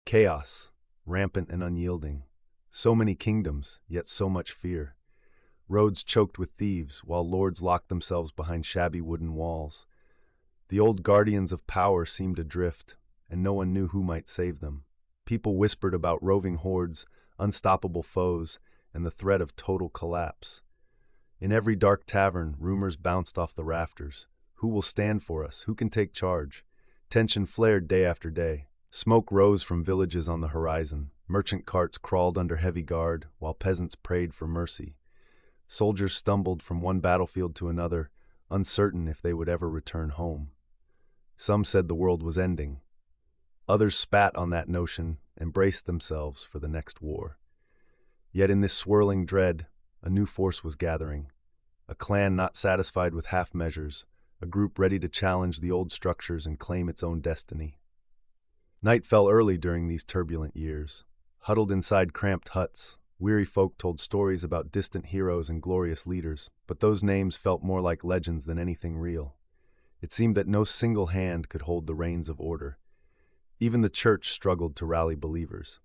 Chaos, rampant and unyielding. So many kingdoms, yet so much fear. Roads choked with thieves, while lords locked themselves behind shabby wooden walls. The old guardians of power seemed adrift, and no one knew who might save them. People whispered about roving hordes, unstoppable foes, and the threat of total collapse. In every dark tavern, rumors bounced off the rafters. Who will stand for us? Who can take charge? Tension flared day after day. Smoke rose from villages on the horizon. Merchant carts crawled under heavy guard, while peasants prayed for mercy. Soldiers stumbled from one battlefield to another, uncertain if they would ever return home. Some said the world was ending. Others spat on that notion and braced themselves for the next war. Yet in this swirling dread, a new force was gathering. A clan not satisfied with half measures, a group ready to challenge the old structures and claim its own destiny. Night fell early during these turbulent years. Huddled inside cramped huts, weary folk told stories about distant heroes and glorious leaders, but those names felt more like legends than anything real. It seemed that no single hand could hold the reins of order. Even the church struggled to rally believers.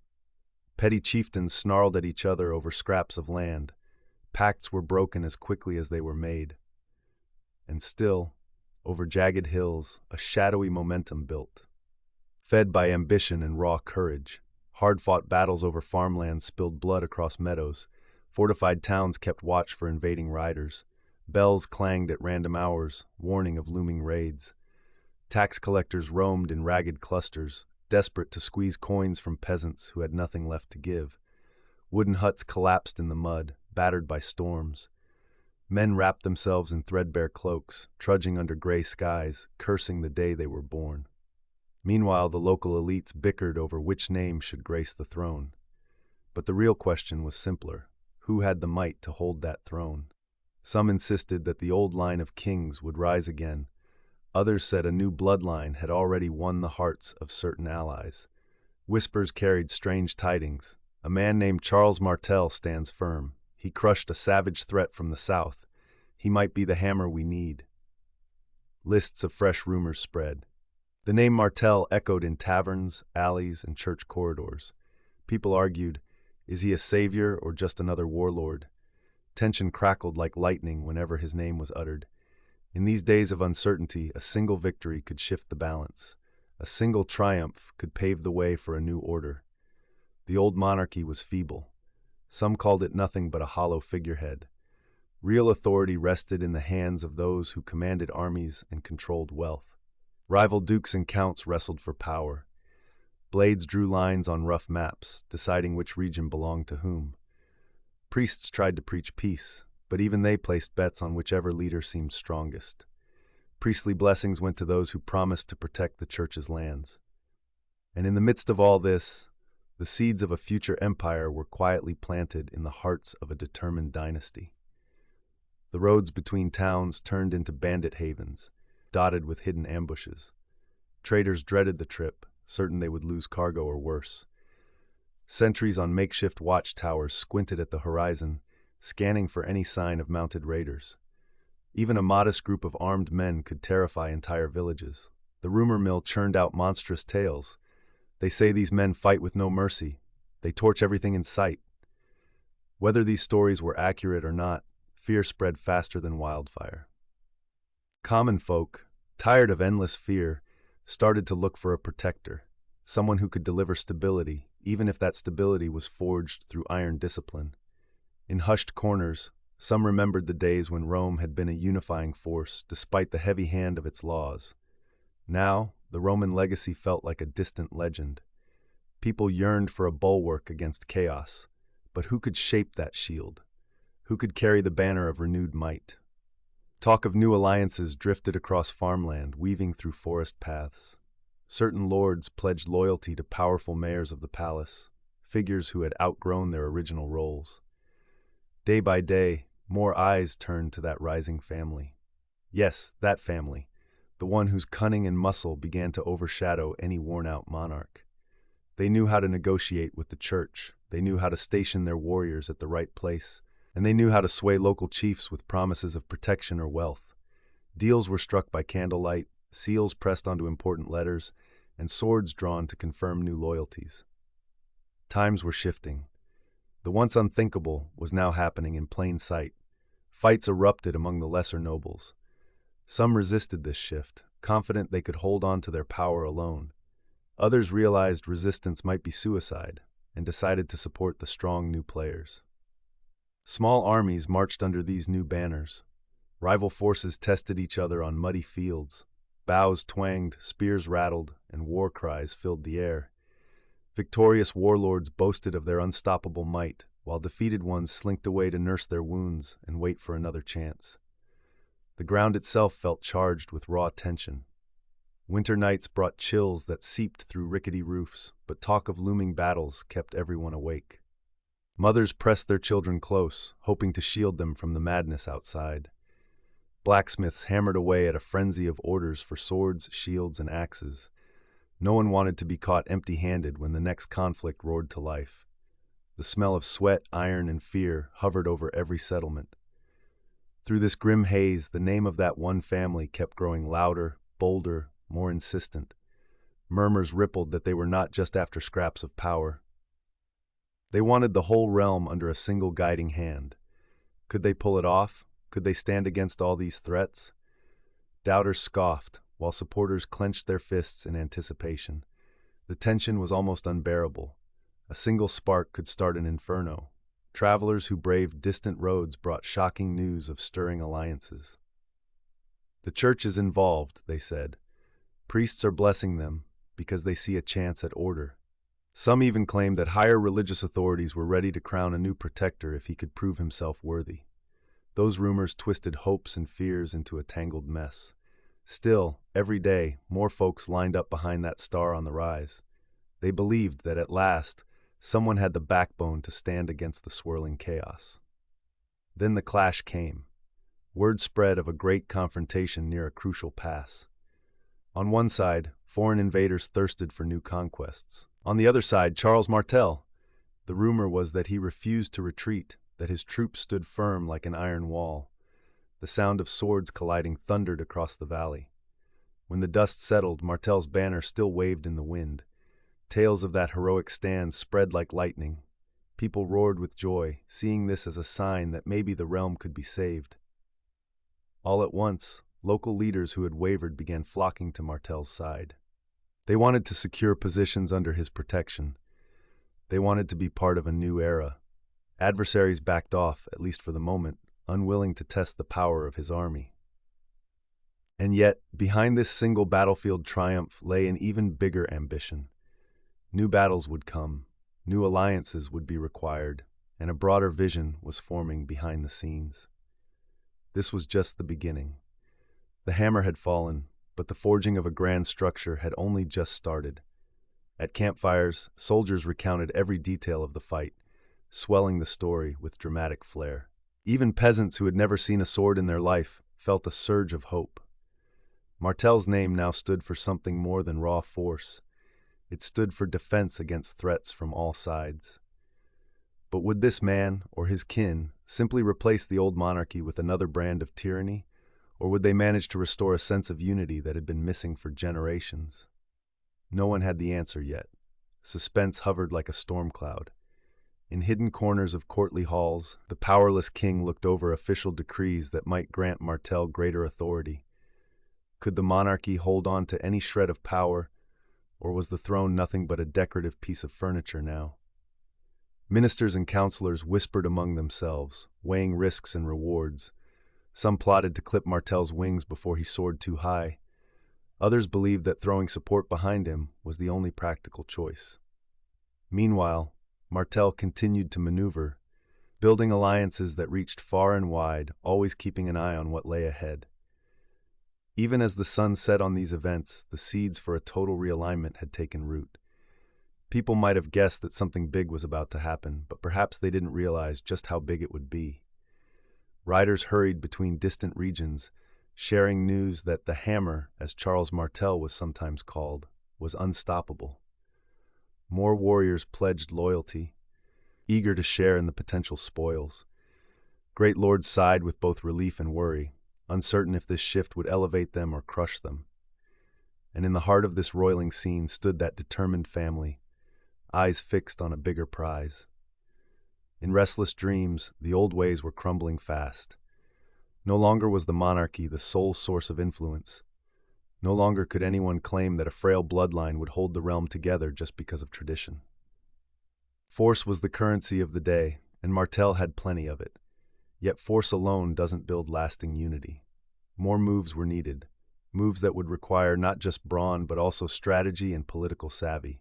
Petty chieftains snarled at each other over scraps of land. Pacts were broken as quickly as they were made. And still, over jagged hills, a shadowy momentum built. Fed by ambition and raw courage, hard-fought battles over farmland spilled blood across meadows. Fortified towns kept watch for invading riders. Bells clanged at random hours, warning of looming raids. Tax collectors roamed in ragged clusters, desperate to squeeze coins from peasants who had nothing left to give. Wooden huts collapsed in the mud, battered by storms. Men wrapped themselves in threadbare cloaks, trudging under gray skies, cursing the day they were born. Meanwhile, the local elites bickered over which name should grace the throne. But the real question was simpler. Who had the might to hold that throne? Some insisted that the old line of kings would rise again. Others said a new bloodline had already won the hearts of certain allies. Whispers carried strange tidings. A man named Charles Martel stands firm. He crushed a savage threat from the south. He might be the hammer we need. Lists of fresh rumors spread. The name Martel echoed in taverns, alleys, and church corridors. People argued, is he a savior or just another warlord? Tension crackled like lightning whenever his name was uttered. In these days of uncertainty, a single victory could shift the balance. A single triumph could pave the way for a new order. The old monarchy was feeble. Some called it nothing but a hollow figurehead. Real authority rested in the hands of those who commanded armies and controlled wealth. Rival dukes and counts wrestled for power. Blades drew lines on rough maps, deciding which region belonged to whom. Priests tried to preach peace, but even they placed bets on whichever leader seemed strongest. Priestly blessings went to those who promised to protect the church's lands. And in the midst of all this, the seeds of a future empire were quietly planted in the hearts of a determined dynasty. The roads between towns turned into bandit havens, dotted with hidden ambushes. Traders dreaded the trip, certain they would lose cargo or worse. Sentries on makeshift watchtowers squinted at the horizon, scanning for any sign of mounted raiders. Even a modest group of armed men could terrify entire villages. The rumor mill churned out monstrous tales. They say these men fight with no mercy. They torch everything in sight. Whether these stories were accurate or not, fear spread faster than wildfire. Common folk, tired of endless fear, started to look for a protector, someone who could deliver stability, even if that stability was forged through iron discipline. In hushed corners, some remembered the days when Rome had been a unifying force despite the heavy hand of its laws. Now, the Roman legacy felt like a distant legend. People yearned for a bulwark against chaos, but who could shape that shield? Who could carry the banner of renewed might? Talk of new alliances drifted across farmland, weaving through forest paths. Certain lords pledged loyalty to powerful mayors of the palace, figures who had outgrown their original roles. Day by day, more eyes turned to that rising family. Yes, that family, the one whose cunning and muscle began to overshadow any worn-out monarch. They knew how to negotiate with the church, they knew how to station their warriors at the right place, and they knew how to sway local chiefs with promises of protection or wealth. Deals were struck by candlelight, seals pressed onto important letters, and swords drawn to confirm new loyalties. Times were shifting. The once unthinkable was now happening in plain sight. Fights erupted among the lesser nobles. Some resisted this shift, confident they could hold on to their power alone. Others realized resistance might be suicide and decided to support the strong new players. Small armies marched under these new banners. Rival forces tested each other on muddy fields. Bows twanged, spears rattled, and war cries filled the air. Victorious warlords boasted of their unstoppable might, while defeated ones slinked away to nurse their wounds and wait for another chance. The ground itself felt charged with raw tension. Winter nights brought chills that seeped through rickety roofs, but talk of looming battles kept everyone awake. Mothers pressed their children close, hoping to shield them from the madness outside. Blacksmiths hammered away at a frenzy of orders for swords, shields, and axes. No one wanted to be caught empty-handed when the next conflict roared to life. The smell of sweat, iron, and fear hovered over every settlement. Through this grim haze, the name of that one family kept growing louder, bolder, more insistent. Murmurs rippled that they were not just after scraps of power. They wanted the whole realm under a single guiding hand. Could they pull it off? Could they stand against all these threats? Doubters scoffed, while supporters clenched their fists in anticipation. The tension was almost unbearable. A single spark could start an inferno. Travelers who braved distant roads brought shocking news of stirring alliances. The church is involved, they said. Priests are blessing them because they see a chance at order. Some even claimed that higher religious authorities were ready to crown a new protector if he could prove himself worthy. Those rumors twisted hopes and fears into a tangled mess. Still, every day, more folks lined up behind that star on the rise. They believed that at last, someone had the backbone to stand against the swirling chaos. Then the clash came. Word spread of a great confrontation near a crucial pass. On one side, foreign invaders thirsted for new conquests. On the other side, Charles Martel. The rumor was that he refused to retreat, that his troops stood firm like an iron wall. The sound of swords colliding thundered across the valley. When the dust settled, Martel's banner still waved in the wind. Tales of that heroic stand spread like lightning. People roared with joy, seeing this as a sign that maybe the realm could be saved. All at once, local leaders who had wavered began flocking to Martel's side. They wanted to secure positions under his protection. They wanted to be part of a new era. Adversaries backed off, at least for the moment, unwilling to test the power of his army. And yet, behind this single battlefield triumph lay an even bigger ambition. New battles would come, new alliances would be required, and a broader vision was forming behind the scenes. This was just the beginning. The hammer had fallen, but the forging of a grand structure had only just started. At campfires, soldiers recounted every detail of the fight, swelling the story with dramatic flair. Even peasants who had never seen a sword in their life felt a surge of hope. Martel's name now stood for something more than raw force. It stood for defense against threats from all sides. But would this man, or his kin, simply replace the old monarchy with another brand of tyranny, or would they manage to restore a sense of unity that had been missing for generations? No one had the answer yet. Suspense hovered like a storm cloud. In hidden corners of courtly halls, the powerless king looked over official decrees that might grant Martel greater authority. Could the monarchy hold on to any shred of power, or was the throne nothing but a decorative piece of furniture now? Ministers and counselors whispered among themselves, weighing risks and rewards. Some plotted to clip Martel's wings before he soared too high. Others believed that throwing support behind him was the only practical choice. Meanwhile, Martel continued to maneuver, building alliances that reached far and wide, always keeping an eye on what lay ahead. Even as the sun set on these events, the seeds for a total realignment had taken root. People might have guessed that something big was about to happen, but perhaps they didn't realize just how big it would be. Riders hurried between distant regions, sharing news that the Hammer, as Charles Martel was sometimes called, was unstoppable. More warriors pledged loyalty, eager to share in the potential spoils. Great lords sighed with both relief and worry, uncertain if this shift would elevate them or crush them. And in the heart of this roiling scene stood that determined family, eyes fixed on a bigger prize. In restless dreams, the old ways were crumbling fast. No longer was the monarchy the sole source of influence. No longer could anyone claim that a frail bloodline would hold the realm together just because of tradition. Force was the currency of the day, and Martell had plenty of it. Yet force alone doesn't build lasting unity. More moves were needed, moves that would require not just brawn but also strategy and political savvy.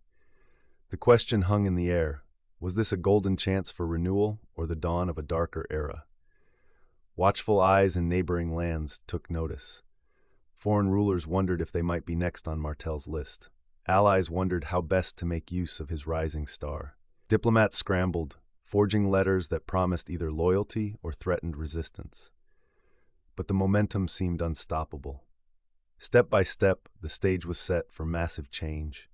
The question hung in the air: was this a golden chance for renewal or the dawn of a darker era? Watchful eyes in neighboring lands took notice. Foreign rulers wondered if they might be next on Martell's list. Allies wondered how best to make use of his rising star. Diplomats scrambled, forging letters that promised either loyalty or threatened resistance. But the momentum seemed unstoppable. Step by step, the stage was set for massive change.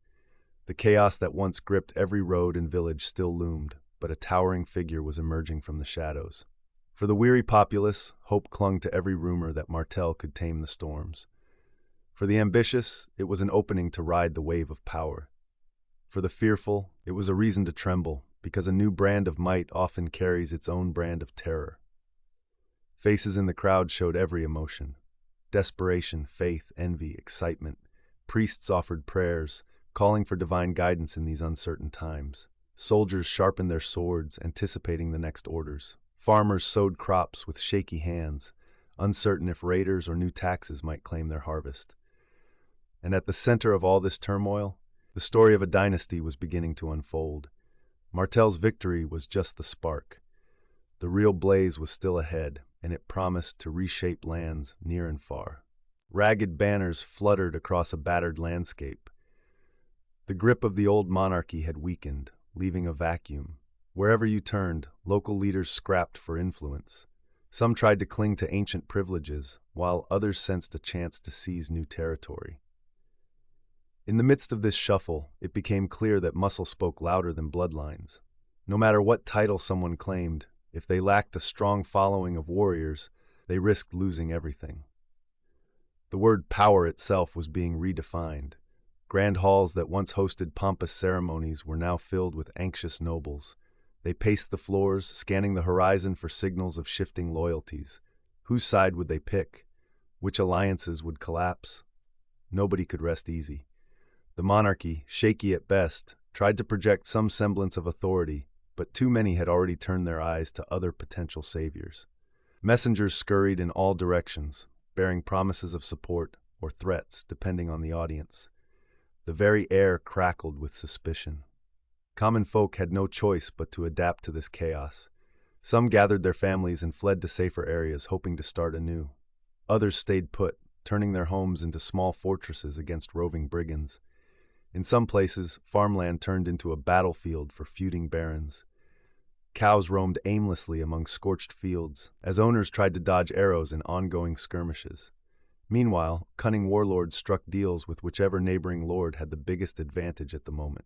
The chaos that once gripped every road and village still loomed, but a towering figure was emerging from the shadows. For the weary populace, hope clung to every rumor that Martell could tame the storms. For the ambitious, it was an opening to ride the wave of power. For the fearful, it was a reason to tremble, because a new brand of might often carries its own brand of terror. Faces in the crowd showed every emotion: desperation, faith, envy, excitement. Priests offered prayers, calling for divine guidance in these uncertain times. Soldiers sharpened their swords, anticipating the next orders. Farmers sowed crops with shaky hands, uncertain if raiders or new taxes might claim their harvest. And at the center of all this turmoil, the story of a dynasty was beginning to unfold. Martell's victory was just the spark. The real blaze was still ahead, and it promised to reshape lands near and far. Ragged banners fluttered across a battered landscape. The grip of the old monarchy had weakened, leaving a vacuum. Wherever you turned, local leaders scrapped for influence. Some tried to cling to ancient privileges, while others sensed a chance to seize new territory. In the midst of this shuffle, it became clear that muscle spoke louder than bloodlines. No matter what title someone claimed, if they lacked a strong following of warriors, they risked losing everything. The word power itself was being redefined. Grand halls that once hosted pompous ceremonies were now filled with anxious nobles. They paced the floors, scanning the horizon for signals of shifting loyalties. Whose side would they pick? Which alliances would collapse? Nobody could rest easy. The monarchy, shaky at best, tried to project some semblance of authority, but too many had already turned their eyes to other potential saviors. Messengers scurried in all directions, bearing promises of support or threats, depending on the audience. The very air crackled with suspicion. Common folk had no choice but to adapt to this chaos. Some gathered their families and fled to safer areas, hoping to start anew. Others stayed put, turning their homes into small fortresses against roving brigands. In some places, farmland turned into a battlefield for feuding barons. Cows roamed aimlessly among scorched fields, as owners tried to dodge arrows in ongoing skirmishes. Meanwhile, cunning warlords struck deals with whichever neighboring lord had the biggest advantage at the moment.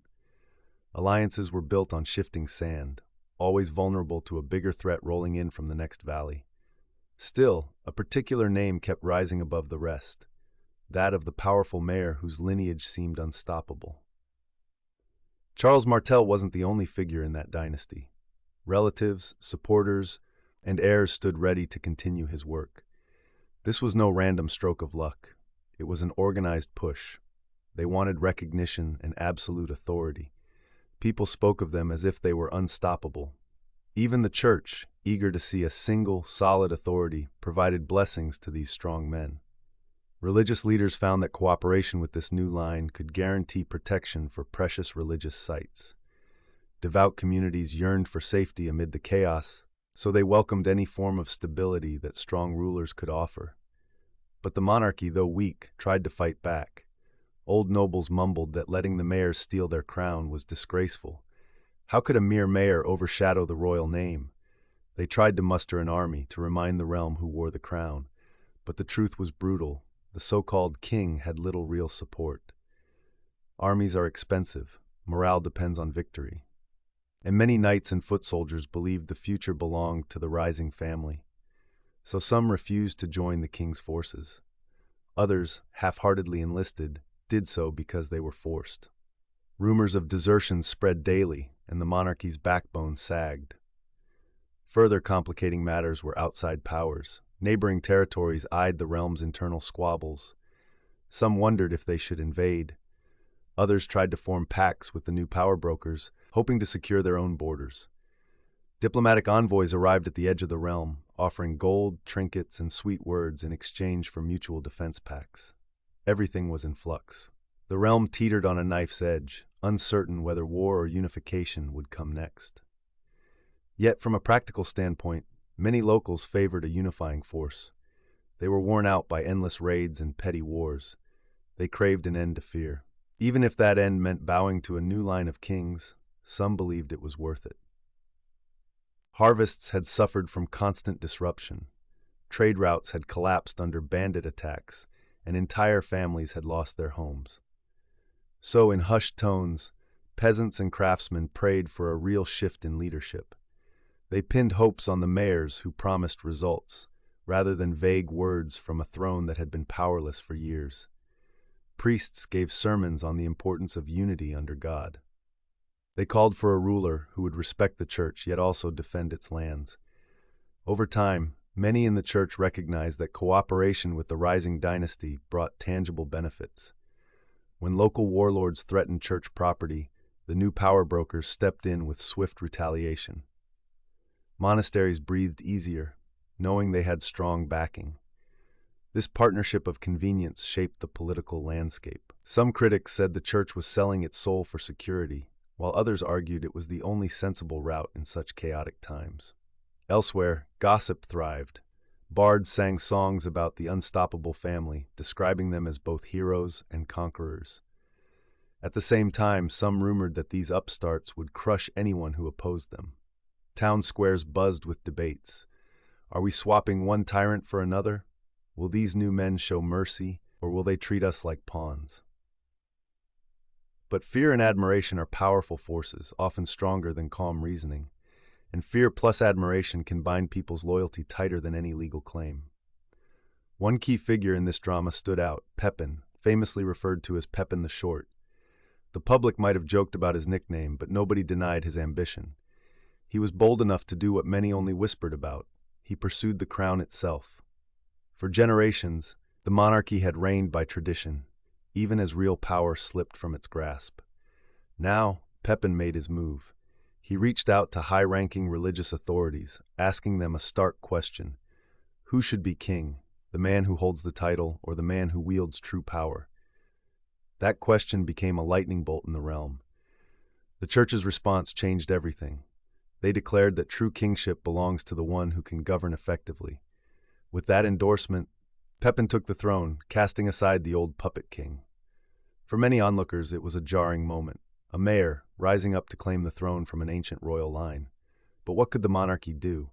Alliances were built on shifting sand, always vulnerable to a bigger threat rolling in from the next valley. Still, a particular name kept rising above the rest: that of the powerful mayor whose lineage seemed unstoppable. Charles Martel wasn't the only figure in that dynasty. Relatives, supporters, and heirs stood ready to continue his work. This was no random stroke of luck. It was an organized push. They wanted recognition and absolute authority. People spoke of them as if they were unstoppable. Even the church, eager to see a single, solid authority, provided blessings to these strong men. Religious leaders found that cooperation with this new line could guarantee protection for precious religious sites. Devout communities yearned for safety amid the chaos, so they welcomed any form of stability that strong rulers could offer. But the monarchy, though weak, tried to fight back. Old nobles mumbled that letting the mayors steal their crown was disgraceful. How could a mere mayor overshadow the royal name? They tried to muster an army to remind the realm who wore the crown, but the truth was brutal. The so-called king had little real support. Armies are expensive. Morale depends on victory. And many knights and foot soldiers believed the future belonged to the rising family. So some refused to join the king's forces. Others, half-heartedly enlisted, did so because they were forced. Rumors of desertion spread daily, and the monarchy's backbone sagged. Further complicating matters were outside powers. Neighboring territories eyed the realm's internal squabbles. Some wondered if they should invade. Others tried to form pacts with the new power brokers, hoping to secure their own borders. Diplomatic envoys arrived at the edge of the realm, offering gold, trinkets, and sweet words in exchange for mutual defense pacts. Everything was in flux. The realm teetered on a knife's edge, uncertain whether war or unification would come next. Yet, from a practical standpoint, many locals favored a unifying force. They were worn out by endless raids and petty wars. They craved an end to fear. Even if that end meant bowing to a new line of kings, some believed it was worth it. Harvests had suffered from constant disruption. Trade routes had collapsed under bandit attacks, and entire families had lost their homes. So, in hushed tones, peasants and craftsmen prayed for a real shift in leadership. They pinned hopes on the mayors who promised results, rather than vague words from a throne that had been powerless for years. Priests gave sermons on the importance of unity under God. They called for a ruler who would respect the church yet also defend its lands. Over time, many in the church recognized that cooperation with the rising dynasty brought tangible benefits. When local warlords threatened church property, the new power brokers stepped in with swift retaliation. Monasteries breathed easier, knowing they had strong backing. This partnership of convenience shaped the political landscape. Some critics said the church was selling its soul for security, while others argued it was the only sensible route in such chaotic times. Elsewhere, gossip thrived. Bards sang songs about the unstoppable family, describing them as both heroes and conquerors. At the same time, some rumored that these upstarts would crush anyone who opposed them. Town squares buzzed with debates. Are we swapping one tyrant for another? Will these new men show mercy, or will they treat us like pawns? But fear and admiration are powerful forces, often stronger than calm reasoning. And fear plus admiration can bind people's loyalty tighter than any legal claim. One key figure in this drama stood out, Pepin, famously referred to as Pepin the Short. The public might have joked about his nickname, but nobody denied his ambition. He was bold enough to do what many only whispered about. He pursued the crown itself. For generations, the monarchy had reigned by tradition, even as real power slipped from its grasp. Now, Pepin made his move. He reached out to high-ranking religious authorities, asking them a stark question. Who should be king, the man who holds the title or the man who wields true power? That question became a lightning bolt in the realm. The church's response changed everything. They declared that true kingship belongs to the one who can govern effectively. With that endorsement, Pepin took the throne, casting aside the old puppet king. For many onlookers, it was a jarring moment. A mayor, rising up to claim the throne from an ancient royal line. But what could the monarchy do?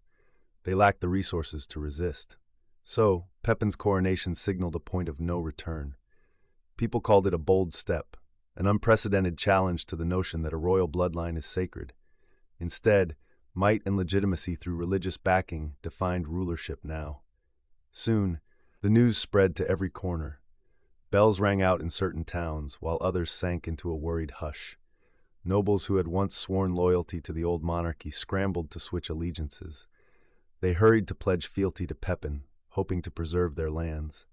They lacked the resources to resist. So, Pepin's coronation signaled a point of no return. People called it a bold step, an unprecedented challenge to the notion that a royal bloodline is sacred. Instead, might and legitimacy through religious backing defined rulership now. Soon, the news spread to every corner. Bells rang out in certain towns, while others sank into a worried hush. Nobles who had once sworn loyalty to the old monarchy scrambled to switch allegiances. They hurried to pledge fealty to Pepin, hoping to preserve their lands.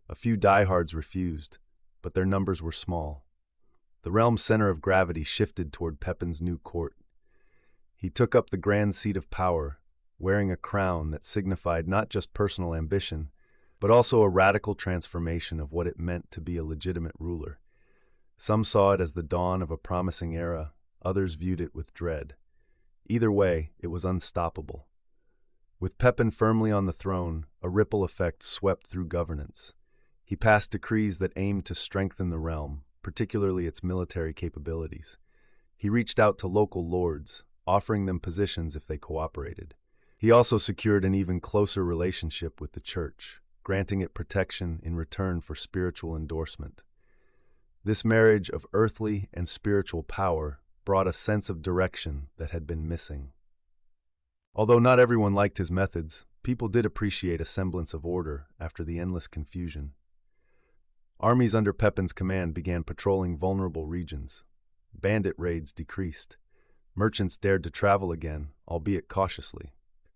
A few diehards refused, but their numbers were small. The realm's center of gravity shifted toward Pepin's new court. He took up the grand seat of power, wearing a crown that signified not just personal ambition, but also a radical transformation of what it meant to be a legitimate ruler. Some saw it as the dawn of a promising era, others viewed it with dread. Either way, it was unstoppable. With Pepin firmly on the throne, a ripple effect swept through governance. He passed decrees that aimed to strengthen the realm, particularly its military capabilities. He reached out to local lords, offering them positions if they cooperated. He also secured an even closer relationship with the church, granting it protection in return for spiritual endorsement. This marriage of earthly and spiritual power brought a sense of direction that had been missing. Although not everyone liked his methods, people did appreciate a semblance of order after the endless confusion. Armies under Pepin's command began patrolling vulnerable regions. bandit raids decreased. Merchants dared to travel again, albeit cautiously.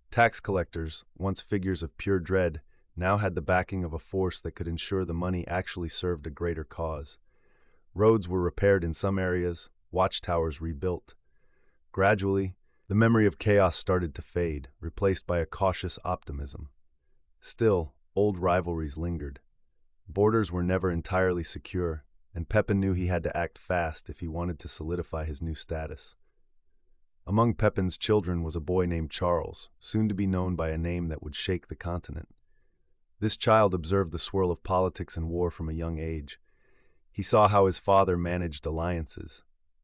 Tax collectors, once figures of pure dread, now had the backing of a force that could ensure the money actually served a greater cause. Roads were repaired in some areas, watchtowers rebuilt. Gradually, the memory of chaos started to fade, replaced by a cautious optimism. Still, old rivalries lingered. Borders were never entirely secure, and Pepin knew he had to act fast if he wanted to solidify his new status. Among Pepin's children was a boy named Charles, soon to be known by a name that would shake the continent. This child observed the swirl of politics and war from a young age. He saw how his father managed alliances.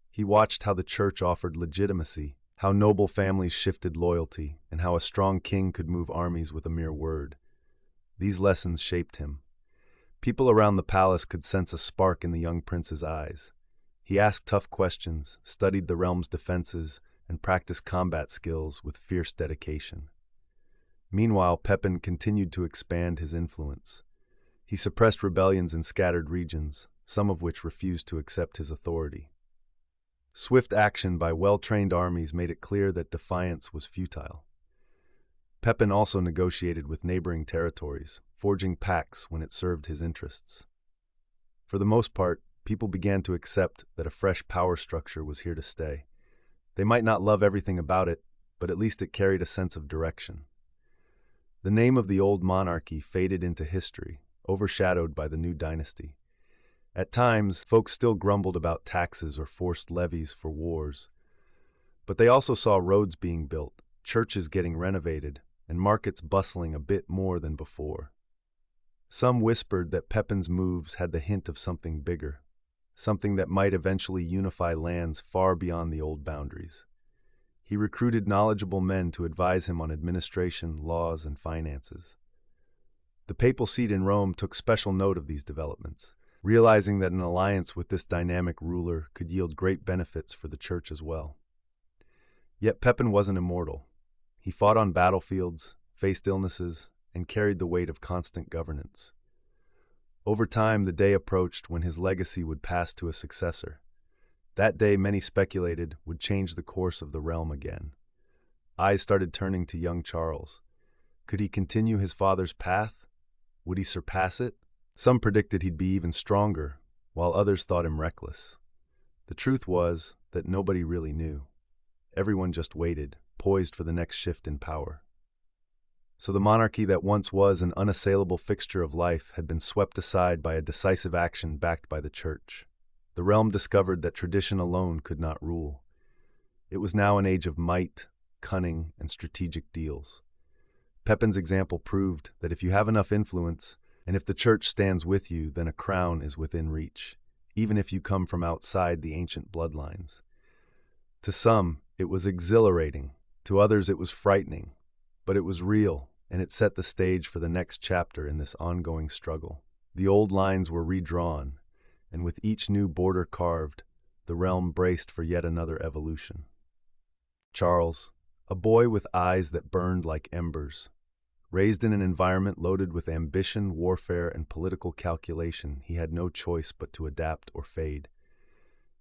He watched how the church offered legitimacy, how noble families shifted loyalty, and how a strong king could move armies with a mere word. These lessons shaped him. People around the palace could sense a spark in the young prince's eyes. He asked tough questions, studied the realm's defenses, and practiced combat skills with fierce dedication. Meanwhile, Pepin continued to expand his influence. He suppressed rebellions in scattered regions, some of which refused to accept his authority. Swift action by well-trained armies made it clear that defiance was futile. Pepin also negotiated with neighboring territories, forging pacts when it served his interests. For the most part, people began to accept that a fresh power structure was here to stay. They might not love everything about it, but at least it carried a sense of direction. The name of the old monarchy faded into history, overshadowed by the new dynasty. At times, folks still grumbled about taxes or forced levies for wars. But they also saw roads being built, churches getting renovated, and markets bustling a bit more than before. Some whispered that Pepin's moves had the hint of something bigger, something that might eventually unify lands far beyond the old boundaries. He recruited knowledgeable men to advise him on administration, laws, and finances. The papal seat in Rome took special note of these developments, realizing that an alliance with this dynamic ruler could yield great benefits for the church as well. Yet Pepin wasn't immortal. He fought on battlefields, faced illnesses, and carried the weight of constant governance. Over time, the day approached when his legacy would pass to a successor. That day, many speculated, would change the course of the realm again. Eyes started turning to young Charles. Could he continue his father's path? Would he surpass it? Some predicted he'd be even stronger, while others thought him reckless. The truth was that nobody really knew. Everyone just waited, poised for the next shift in power. So the monarchy that once was an unassailable fixture of life had been swept aside by a decisive action backed by the church. The realm discovered that tradition alone could not rule. It was now an age of might, cunning, and strategic deals. Pepin's example proved that if you have enough influence, and if the church stands with you, then a crown is within reach, even if you come from outside the ancient bloodlines. To some, it was exhilarating. To others, it was frightening. But it was real, and it set the stage for the next chapter in this ongoing struggle. The old lines were redrawn, and with each new border carved, the realm braced for yet another evolution. Charles, a boy with eyes that burned like embers, raised in an environment loaded with ambition, warfare, and political calculation, he had no choice but to adapt or fade.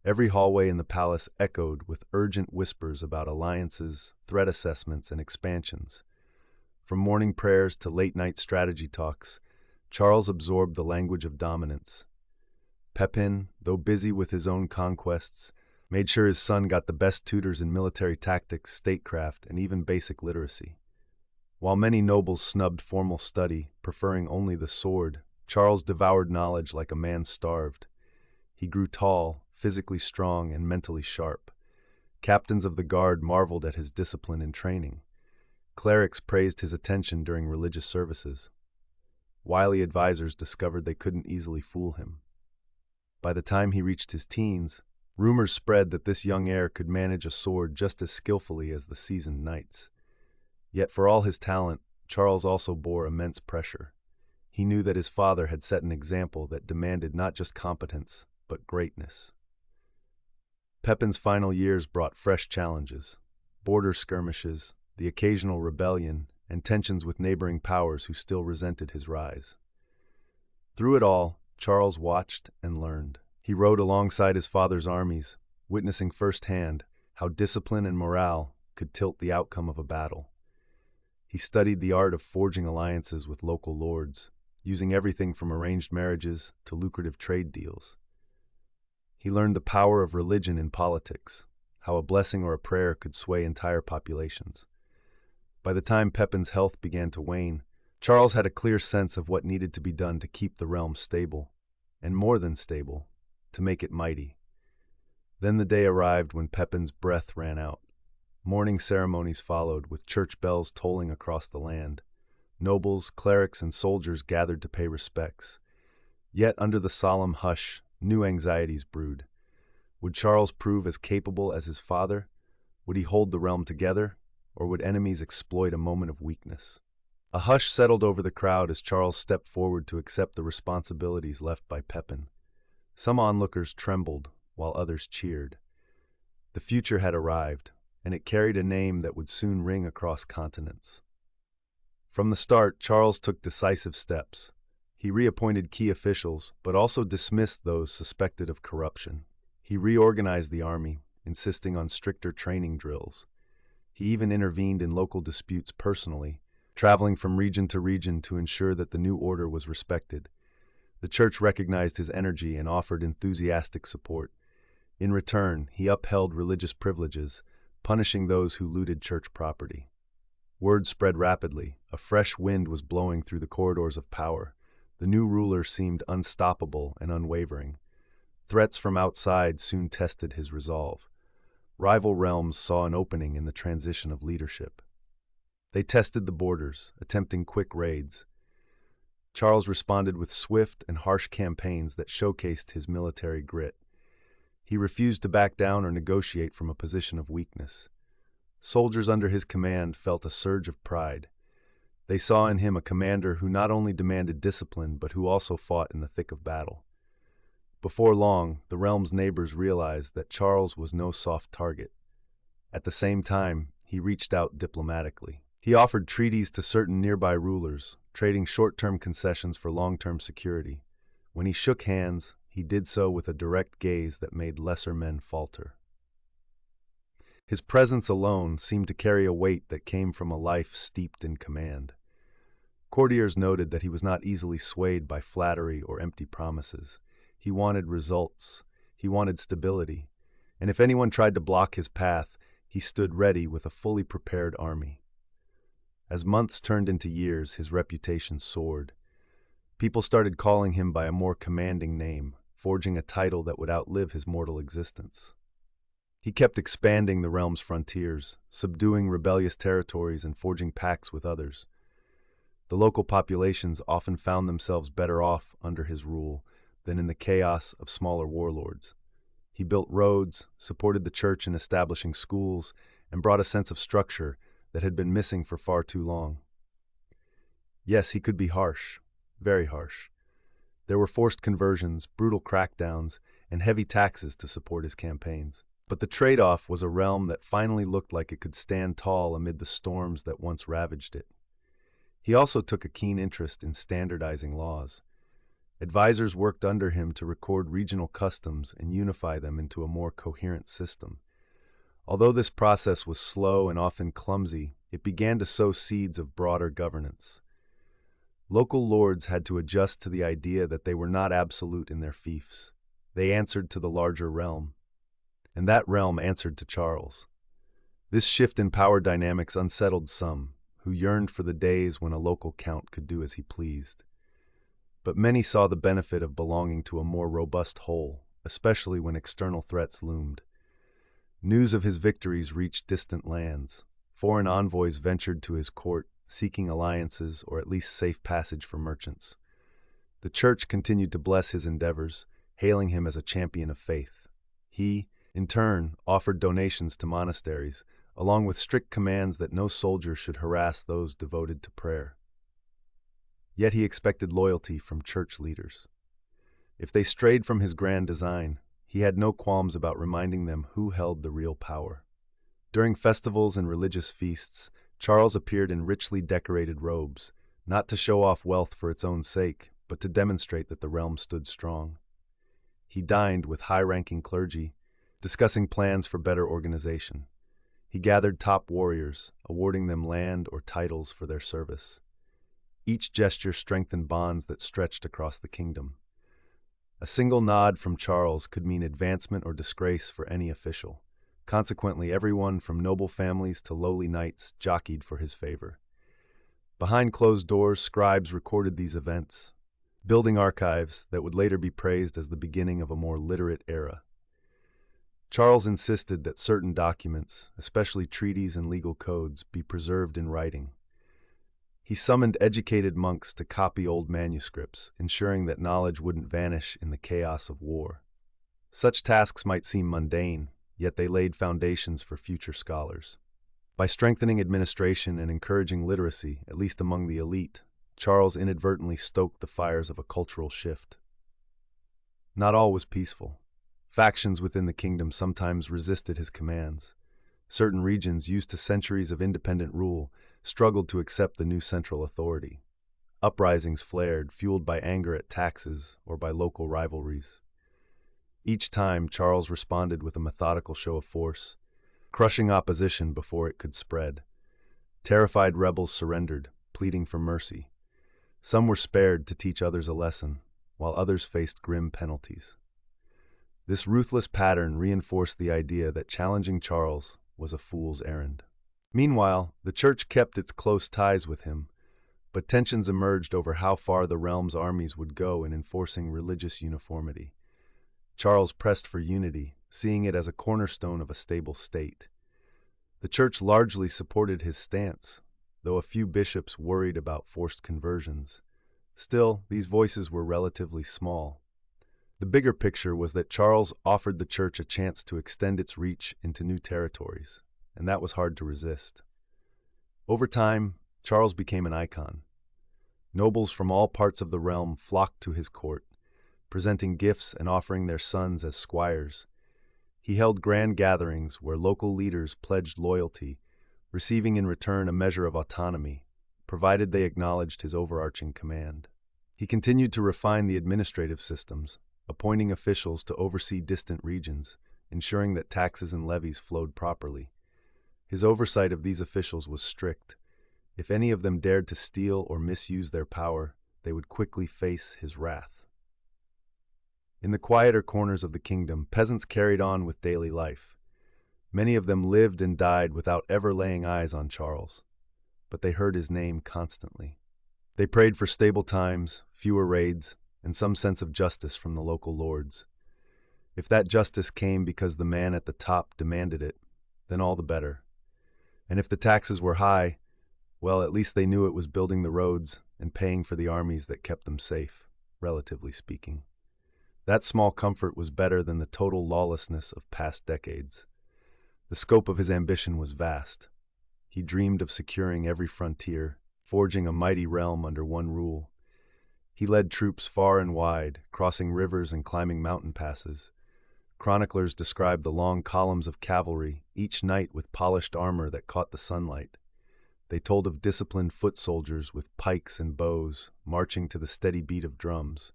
Every hallway in the palace echoed with urgent whispers about alliances, threat assessments, and expansions. From morning prayers to late-night strategy talks, Charles absorbed the language of dominance. Pepin, though busy with his own conquests, made sure his son got the best tutors in military tactics, statecraft, and even basic literacy. While many nobles snubbed formal study, preferring only the sword, Charles devoured knowledge like a man starved. He grew tall, physically strong, and mentally sharp. Captains of the guard marveled at his discipline and training. Clerics praised his attention during religious services. Wily advisors discovered they couldn't easily fool him. By the time he reached his teens, rumors spread that this young heir could manage a sword just as skillfully as the seasoned knights. Yet for all his talent, Charles also bore immense pressure. He knew that his father had set an example that demanded not just competence, but greatness. Pepin's final years brought fresh challenges: border skirmishes, the occasional rebellion, and tensions with neighboring powers who still resented his rise. Through it all, Charles watched and learned. He rode alongside his father's armies, witnessing firsthand how discipline and morale could tilt the outcome of a battle. He studied the art of forging alliances with local lords, using everything from arranged marriages to lucrative trade deals. He learned the power of religion in politics, how a blessing or a prayer could sway entire populations. By the time Pepin's health began to wane, Charles had a clear sense of what needed to be done to keep the realm stable, and more than stable, to make it mighty. Then the day arrived when Pepin's breath ran out. Mourning ceremonies followed, with church bells tolling across the land. Nobles, clerics, and soldiers gathered to pay respects. Yet under the solemn hush, new anxieties brewed. Would Charles prove as capable as his father? Would he hold the realm together, or would enemies exploit a moment of weakness? A hush settled over the crowd as Charles stepped forward to accept the responsibilities left by Pepin. Some onlookers trembled, while others cheered. The future had arrived, and it carried a name that would soon ring across continents. From the start, Charles took decisive steps. He reappointed key officials, but also dismissed those suspected of corruption. He reorganized the army, insisting on stricter training drills. He even intervened in local disputes personally, traveling from region to region to ensure that the new order was respected. The church recognized his energy and offered enthusiastic support. In return, he upheld religious privileges, punishing those who looted church property. Word spread rapidly. A fresh wind was blowing through the corridors of power. The new ruler seemed unstoppable and unwavering. Threats from outside soon tested his resolve. Rival realms saw an opening in the transition of leadership. They tested the borders, attempting quick raids. Charles responded with swift and harsh campaigns that showcased his military grit. He refused to back down or negotiate from a position of weakness. Soldiers under his command felt a surge of pride. They saw in him a commander who not only demanded discipline, but who also fought in the thick of battle. Before long, the realm's neighbors realized that Charles was no soft target. At the same time, he reached out diplomatically. He offered treaties to certain nearby rulers, trading short-term concessions for long-term security. When he shook hands, he did so with a direct gaze that made lesser men falter. His presence alone seemed to carry a weight that came from a life steeped in command. Courtiers noted that he was not easily swayed by flattery or empty promises. He wanted results. He wanted stability. And if anyone tried to block his path, he stood ready with a fully prepared army. As months turned into years, his reputation soared. People started calling him by a more commanding name, forging a title that would outlive his mortal existence. He kept expanding the realm's frontiers, subduing rebellious territories and forging pacts with others. The local populations often found themselves better off under his rule than in the chaos of smaller warlords. He built roads, supported the church in establishing schools, and brought a sense of structure that had been missing for far too long. Yes, he could be harsh, very harsh. There were forced conversions, brutal crackdowns, and heavy taxes to support his campaigns. But the trade-off was a realm that finally looked like it could stand tall amid the storms that once ravaged it. He also took a keen interest in standardizing laws. Advisors worked under him to record regional customs and unify them into a more coherent system. Although this process was slow and often clumsy, it began to sow seeds of broader governance. Local lords had to adjust to the idea that they were not absolute in their fiefs. They answered to the larger realm, and that realm answered to Charles. This shift in power dynamics unsettled some, who yearned for the days when a local count could do as he pleased. But many saw the benefit of belonging to a more robust whole, especially when external threats loomed. News of his victories reached distant lands. Foreign envoys ventured to his court, seeking alliances or at least safe passage for merchants. The church continued to bless his endeavors, hailing him as a champion of faith. He, in turn, offered donations to monasteries, along with strict commands that no soldier should harass those devoted to prayer. Yet he expected loyalty from church leaders. If they strayed from his grand design, he had no qualms about reminding them who held the real power. During festivals and religious feasts, Charles appeared in richly decorated robes, not to show off wealth for its own sake, but to demonstrate that the realm stood strong. He dined with high-ranking clergy, discussing plans for better organization. He gathered top warriors, awarding them land or titles for their service. Each gesture strengthened bonds that stretched across the kingdom. A single nod from Charles could mean advancement or disgrace for any official. Consequently, everyone from noble families to lowly knights jockeyed for his favor. Behind closed doors, scribes recorded these events, building archives that would later be praised as the beginning of a more literate era. Charles insisted that certain documents, especially treaties and legal codes, be preserved in writing. He summoned educated monks to copy old manuscripts, ensuring that knowledge wouldn't vanish in the chaos of war. Such tasks might seem mundane, yet they laid foundations for future scholars. By strengthening administration and encouraging literacy, at least among the elite, Charles inadvertently stoked the fires of a cultural shift. Not all was peaceful. Factions within the kingdom sometimes resisted his commands. Certain regions, used to centuries of independent rule, struggled to accept the new central authority. Uprisings flared, fueled by anger at taxes or by local rivalries. Each time, Charles responded with a methodical show of force, crushing opposition before it could spread. Terrified rebels surrendered, pleading for mercy. Some were spared to teach others a lesson, while others faced grim penalties. This ruthless pattern reinforced the idea that challenging Charles was a fool's errand. Meanwhile, the church kept its close ties with him, but tensions emerged over how far the realm's armies would go in enforcing religious uniformity. Charles pressed for unity, seeing it as a cornerstone of a stable state. The church largely supported his stance, though a few bishops worried about forced conversions. Still, these voices were relatively small. The bigger picture was that Charles offered the church a chance to extend its reach into new territories, and that was hard to resist. Over time, Charles became an icon. Nobles from all parts of the realm flocked to his court, presenting gifts and offering their sons as squires. He held grand gatherings where local leaders pledged loyalty, receiving in return a measure of autonomy, provided they acknowledged his overarching command. He continued to refine the administrative systems, appointing officials to oversee distant regions, ensuring that taxes and levies flowed properly. His oversight of these officials was strict. If any of them dared to steal or misuse their power, they would quickly face his wrath. In the quieter corners of the kingdom, peasants carried on with daily life. Many of them lived and died without ever laying eyes on Charles, but they heard his name constantly. They prayed for stable times, fewer raids, and some sense of justice from the local lords. If that justice came because the man at the top demanded it, then all the better. And if the taxes were high, well, at least they knew it was building the roads and paying for the armies that kept them safe, relatively speaking. That small comfort was better than the total lawlessness of past decades. The scope of his ambition was vast. He dreamed of securing every frontier, forging a mighty realm under one rule. He led troops far and wide, crossing rivers and climbing mountain passes. Chroniclers describe the long columns of cavalry, each knight with polished armor that caught the sunlight. They told of disciplined foot soldiers with pikes and bows, marching to the steady beat of drums.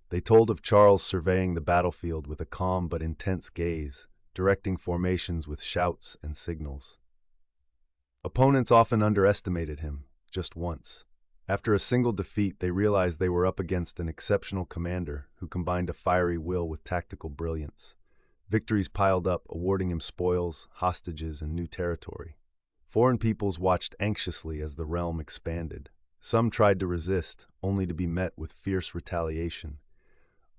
They told of Charles surveying the battlefield with a calm but intense gaze, directing formations with shouts and signals. Opponents often underestimated him, just once. After a single defeat, they realized they were up against an exceptional commander who combined a fiery will with tactical brilliance. Victories piled up, awarding him spoils, hostages, and new territory. Foreign peoples watched anxiously as the realm expanded. Some tried to resist, only to be met with fierce retaliation.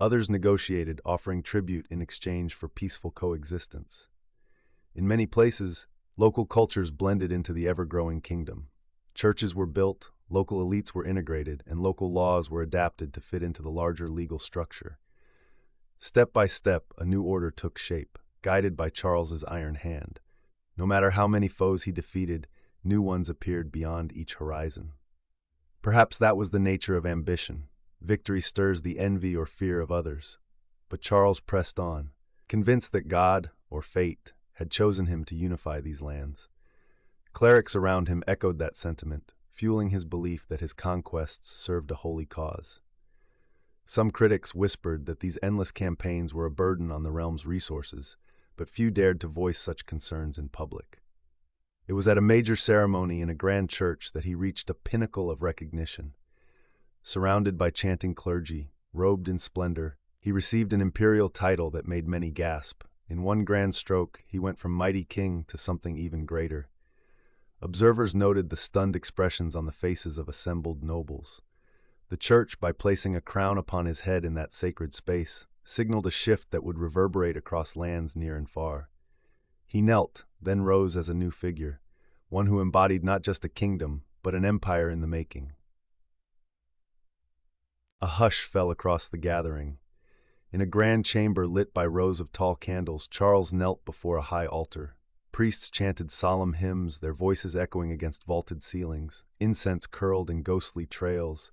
Others negotiated, offering tribute in exchange for peaceful coexistence. In many places, local cultures blended into the ever-growing kingdom. Churches were built, local elites were integrated, and local laws were adapted to fit into the larger legal structure. Step by step, a new order took shape, guided by Charles's iron hand. No matter how many foes he defeated, new ones appeared beyond each horizon. Perhaps that was the nature of ambition. Victory stirs the envy or fear of others. But Charles pressed on, convinced that God, or fate, had chosen him to unify these lands. Clerics around him echoed that sentiment, fueling his belief that his conquests served a holy cause. Some critics whispered that these endless campaigns were a burden on the realm's resources, but few dared to voice such concerns in public. It was at a major ceremony in a grand church that he reached a pinnacle of recognition. Surrounded by chanting clergy, robed in splendor, he received an imperial title that made many gasp. In one grand stroke, he went from mighty king to something even greater. Observers noted the stunned expressions on the faces of assembled nobles. The church, by placing a crown upon his head in that sacred space, signaled a shift that would reverberate across lands near and far. He knelt, then rose as a new figure, one who embodied not just a kingdom, but an empire in the making. A hush fell across the gathering. In a grand chamber lit by rows of tall candles, Charles knelt before a high altar. Priests chanted solemn hymns, their voices echoing against vaulted ceilings. Incense curled in ghostly trails.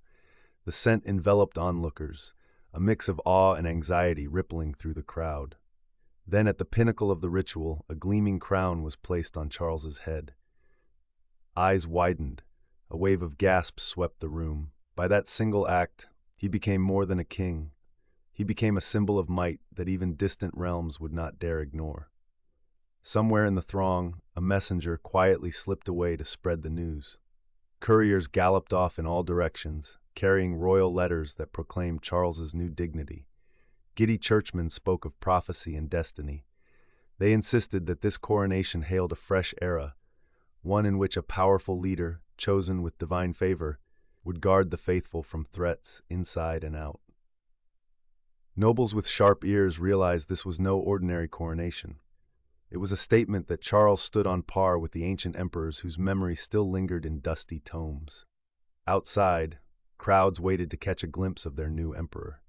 The scent enveloped onlookers, a mix of awe and anxiety rippling through the crowd. Then, at the pinnacle of the ritual, a gleaming crown was placed on Charles's head. Eyes widened. A wave of gasps swept the room. By that single act, he became more than a king. He became a symbol of might that even distant realms would not dare ignore. Somewhere in the throng, a messenger quietly slipped away to spread the news. Couriers galloped off in all directions, carrying royal letters that proclaimed Charles's new dignity. Giddy churchmen spoke of prophecy and destiny. They insisted that this coronation hailed a fresh era, one in which a powerful leader, chosen with divine favor, would guard the faithful from threats inside and out. Nobles with sharp ears realized this was no ordinary coronation. It was a statement that Charles stood on par with the ancient emperors whose memory still lingered in dusty tomes. Outside, crowds waited to catch a glimpse of their new emperor.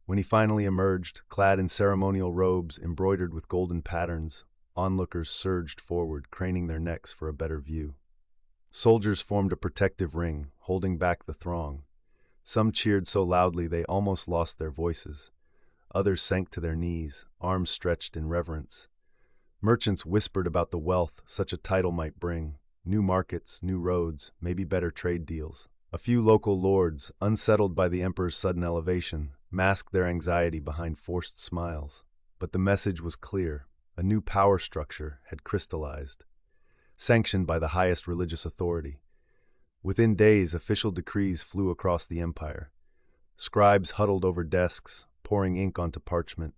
When he finally emerged, clad in ceremonial robes embroidered with golden patterns, onlookers surged forward, craning their necks for a better view. Soldiers formed a protective ring, holding back the throng. Some cheered so loudly they almost lost their voices. Others sank to their knees, arms stretched in reverence. Merchants whispered about the wealth such a title might bring. New markets, new roads, maybe better trade deals. A few local lords, unsettled by the emperor's sudden elevation, masked their anxiety behind forced smiles. But the message was clear. A new power structure had crystallized, sanctioned by the highest religious authority. Within days, official decrees flew across the empire. Scribes huddled over desks, pouring ink onto parchment.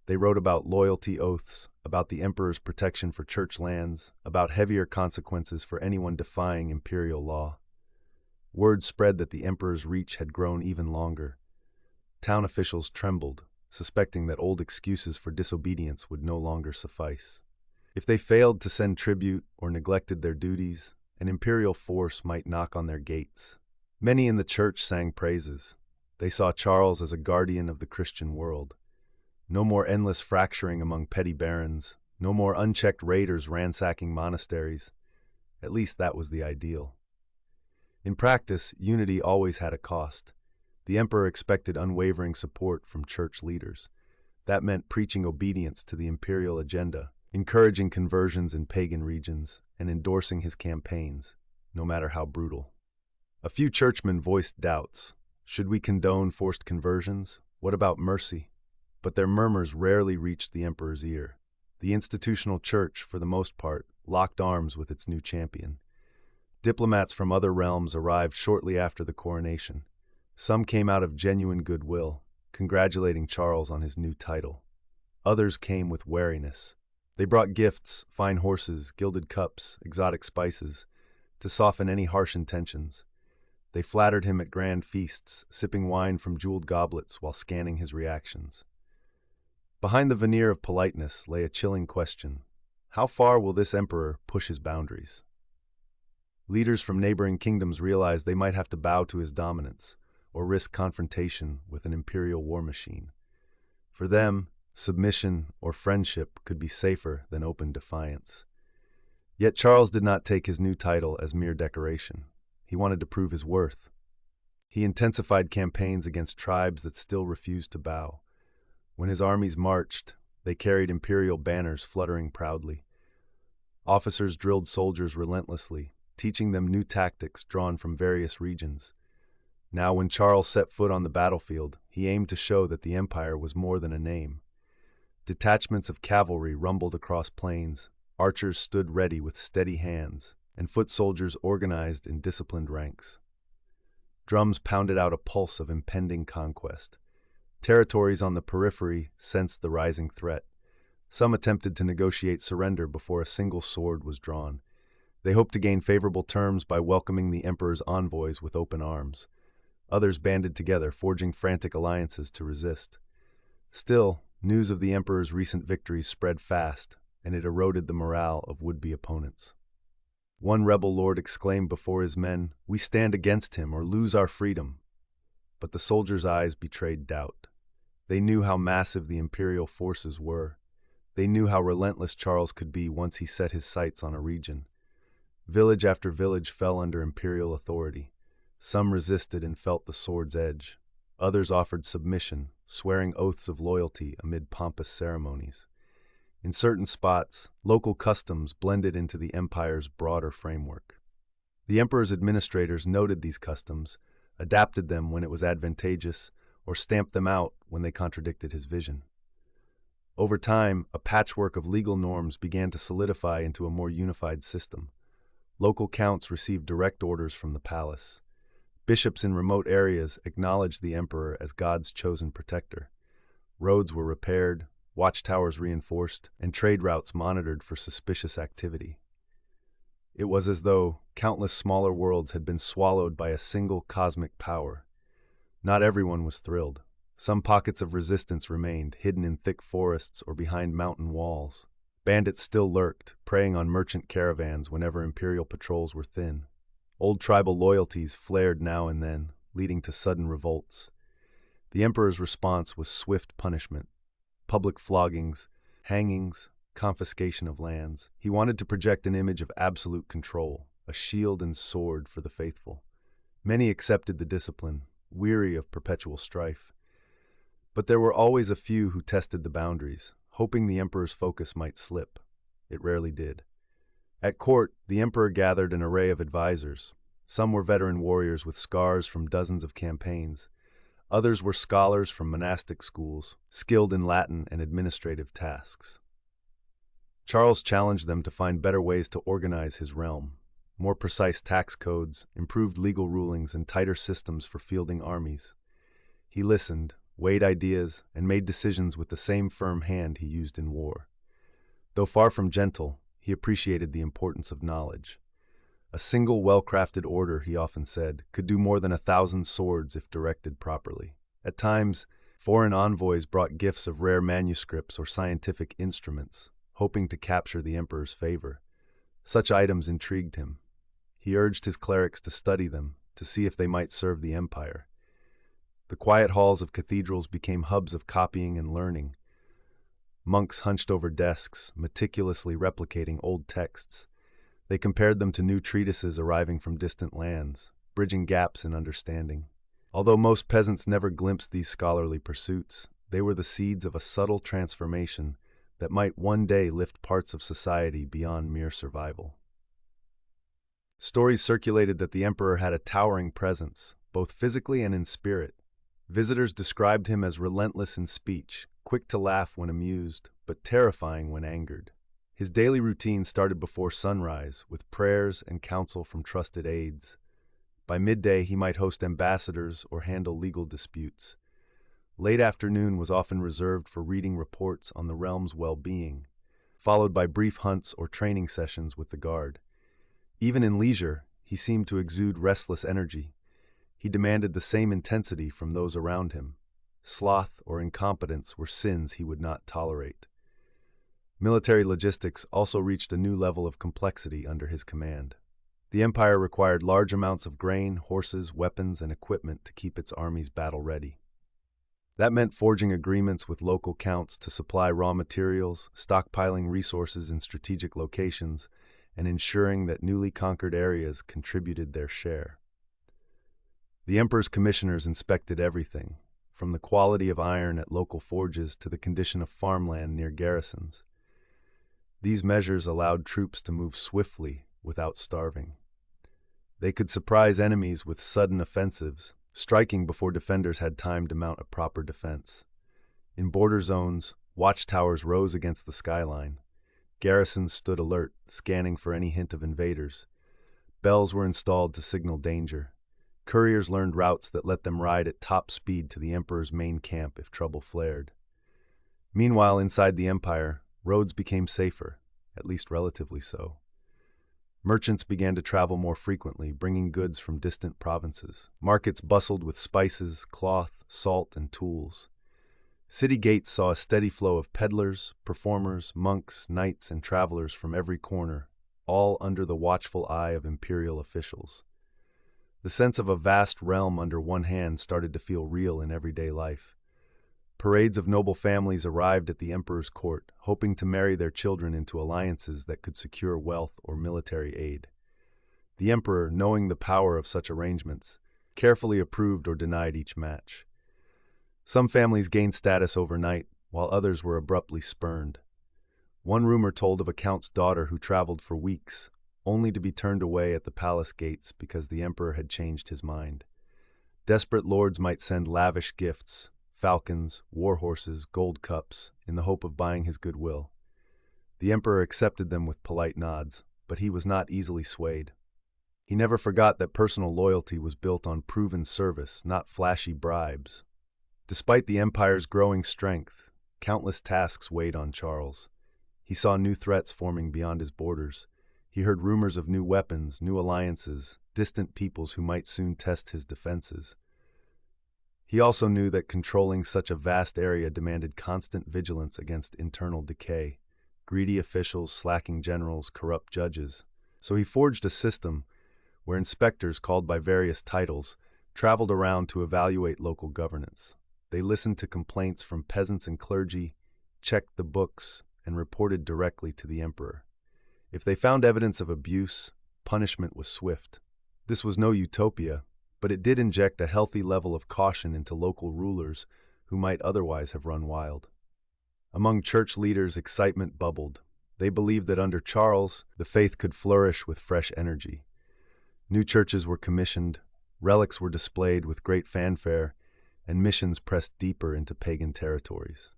They wrote about loyalty oaths, about the emperor's protection for church lands, about heavier consequences for anyone defying imperial law. Word spread that the emperor's reach had grown even longer. Town officials trembled, suspecting that old excuses for disobedience would no longer suffice. If they failed to send tribute or neglected their duties, an imperial force might knock on their gates. Many in the church sang praises. They saw Charles as a guardian of the Christian world. No more endless fracturing among petty barons, no more unchecked raiders ransacking monasteries. At least that was the ideal. In practice, unity always had a cost. The emperor expected unwavering support from church leaders. That meant preaching obedience to the imperial agenda, encouraging conversions in pagan regions, and endorsing his campaigns, no matter how brutal. A few churchmen voiced doubts. Should we condone forced conversions? What about mercy? But their murmurs rarely reached the emperor's ear. The institutional church, for the most part, locked arms with its new champion. Diplomats from other realms arrived shortly after the coronation. Some came out of genuine goodwill, congratulating Charles on his new title. Others came with wariness. They brought gifts, fine horses, gilded cups, exotic spices, to soften any harsh intentions. They flattered him at grand feasts, sipping wine from jeweled goblets while scanning his reactions. Behind the veneer of politeness lay a chilling question. How far will this emperor push his boundaries? Leaders from neighboring kingdoms realized they might have to bow to his dominance, or risk confrontation with an imperial war machine. For them, submission or friendship could be safer than open defiance. Yet Charles did not take his new title as mere decoration. He wanted to prove his worth. He intensified campaigns against tribes that still refused to bow. When his armies marched, they carried imperial banners fluttering proudly. Officers drilled soldiers relentlessly, teaching them new tactics drawn from various regions. Now, when Charles set foot on the battlefield, he aimed to show that the empire was more than a name. Detachments of cavalry rumbled across plains, archers stood ready with steady hands, and foot soldiers organized in disciplined ranks. Drums pounded out a pulse of impending conquest. Territories on the periphery sensed the rising threat. Some attempted to negotiate surrender before a single sword was drawn. They hoped to gain favorable terms by welcoming the emperor's envoys with open arms. Others banded together, forging frantic alliances to resist. Still, news of the emperor's recent victories spread fast, and it eroded the morale of would-be opponents. One rebel lord exclaimed before his men, "We stand against him or lose our freedom." But the soldiers' eyes betrayed doubt. They knew how massive the imperial forces were. They knew how relentless Charles could be once he set his sights on a region. Village after village fell under imperial authority. Some resisted and felt the sword's edge. Others offered submission, swearing oaths of loyalty amid pompous ceremonies. In certain spots, local customs blended into the empire's broader framework. The emperor's administrators noted these customs, adapted them when it was advantageous, or stamped them out when they contradicted his vision. Over time, a patchwork of legal norms began to solidify into a more unified system. Local counts received direct orders from the palace. Bishops in remote areas acknowledged the emperor as God's chosen protector. Roads were repaired, watchtowers reinforced, and trade routes monitored for suspicious activity. It was as though countless smaller worlds had been swallowed by a single cosmic power. Not everyone was thrilled. Some pockets of resistance remained, hidden in thick forests or behind mountain walls. Bandits still lurked, preying on merchant caravans whenever imperial patrols were thin. Old tribal loyalties flared now and then, leading to sudden revolts. The emperor's response was swift punishment. Public floggings, hangings, confiscation of lands. He wanted to project an image of absolute control, a shield and sword for the faithful. Many accepted the discipline, weary of perpetual strife. But there were always a few who tested the boundaries, hoping the emperor's focus might slip. It rarely did. At court, the emperor gathered an array of advisors. Some were veteran warriors with scars from dozens of campaigns. Others were scholars from monastic schools, skilled in Latin and administrative tasks. Charles challenged them to find better ways to organize his realm. More precise tax codes, improved legal rulings, and tighter systems for fielding armies. He listened, weighed ideas, and made decisions with the same firm hand he used in war. Though far from gentle, he appreciated the importance of knowledge. A single well-crafted order, he often said, could do more than 1,000 swords if directed properly. At times, foreign envoys brought gifts of rare manuscripts or scientific instruments, hoping to capture the emperor's favor. Such items intrigued him. He urged his clerics to study them, to see if they might serve the empire. The quiet halls of cathedrals became hubs of copying and learning. Monks hunched over desks, meticulously replicating old texts. They compared them to new treatises arriving from distant lands, bridging gaps in understanding. Although most peasants never glimpsed these scholarly pursuits, they were the seeds of a subtle transformation that might one day lift parts of society beyond mere survival. Stories circulated that the emperor had a towering presence, both physically and in spirit. Visitors described him as relentless in speech, quick to laugh when amused, but terrifying when angered. His daily routine started before sunrise, with prayers and counsel from trusted aides. By midday, he might host ambassadors or handle legal disputes. Late afternoon was often reserved for reading reports on the realm's well-being, followed by brief hunts or training sessions with the guard. Even in leisure, he seemed to exude restless energy. He demanded the same intensity from those around him. Sloth or incompetence were sins he would not tolerate. Military logistics also reached a new level of complexity under his command. The empire required large amounts of grain, horses, weapons, and equipment to keep its armies battle-ready. That meant forging agreements with local counts to supply raw materials, stockpiling resources in strategic locations, and ensuring that newly conquered areas contributed their share. The emperor's commissioners inspected everything, from the quality of iron at local forges to the condition of farmland near garrisons. These measures allowed troops to move swiftly without starving. They could surprise enemies with sudden offensives, striking before defenders had time to mount a proper defense. In border zones, Watchtowers rose against the skyline. Garrisons stood alert, scanning for any hint of invaders. Bells were installed to signal danger. Couriers learned routes that let them ride at top speed to the emperor's main camp if trouble flared. Meanwhile, inside the empire, roads became safer, at least relatively so. Merchants began to travel more frequently, bringing goods from distant provinces. Markets bustled with spices, cloth, salt, and tools. City gates saw a steady flow of peddlers, performers, monks, knights, and travelers from every corner, all under the watchful eye of imperial officials. The sense of a vast realm under one hand started to feel real in everyday life. Parades of noble families arrived at the emperor's court, hoping to marry their children into alliances that could secure wealth or military aid. The emperor, knowing the power of such arrangements, carefully approved or denied each match. Some families gained status overnight, while others were abruptly spurned. One rumor told of a count's daughter who traveled for weeks, only to be turned away at the palace gates because the emperor had changed his mind. Desperate lords might send lavish gifts, falcons, war horses, gold cups, in the hope of buying his goodwill. The emperor accepted them with polite nods, but he was not easily swayed. He never forgot that personal loyalty was built on proven service, not flashy bribes. Despite the empire's growing strength, countless tasks weighed on Charles. He saw new threats forming beyond his borders. He heard rumors of new weapons, new alliances, distant peoples who might soon test his defenses. He also knew that controlling such a vast area demanded constant vigilance against internal decay, greedy officials, slacking generals, corrupt judges. So he forged a system where inspectors, called by various titles, traveled around to evaluate local governance. They listened to complaints from peasants and clergy, checked the books, and reported directly to the emperor. If they found evidence of abuse, punishment was swift. This was no utopia, but it did inject a healthy level of caution into local rulers who might otherwise have run wild. Among church leaders, excitement bubbled. They believed that under Charles, the faith could flourish with fresh energy. New churches were commissioned, relics were displayed with great fanfare, and missions pressed deeper into pagan territories.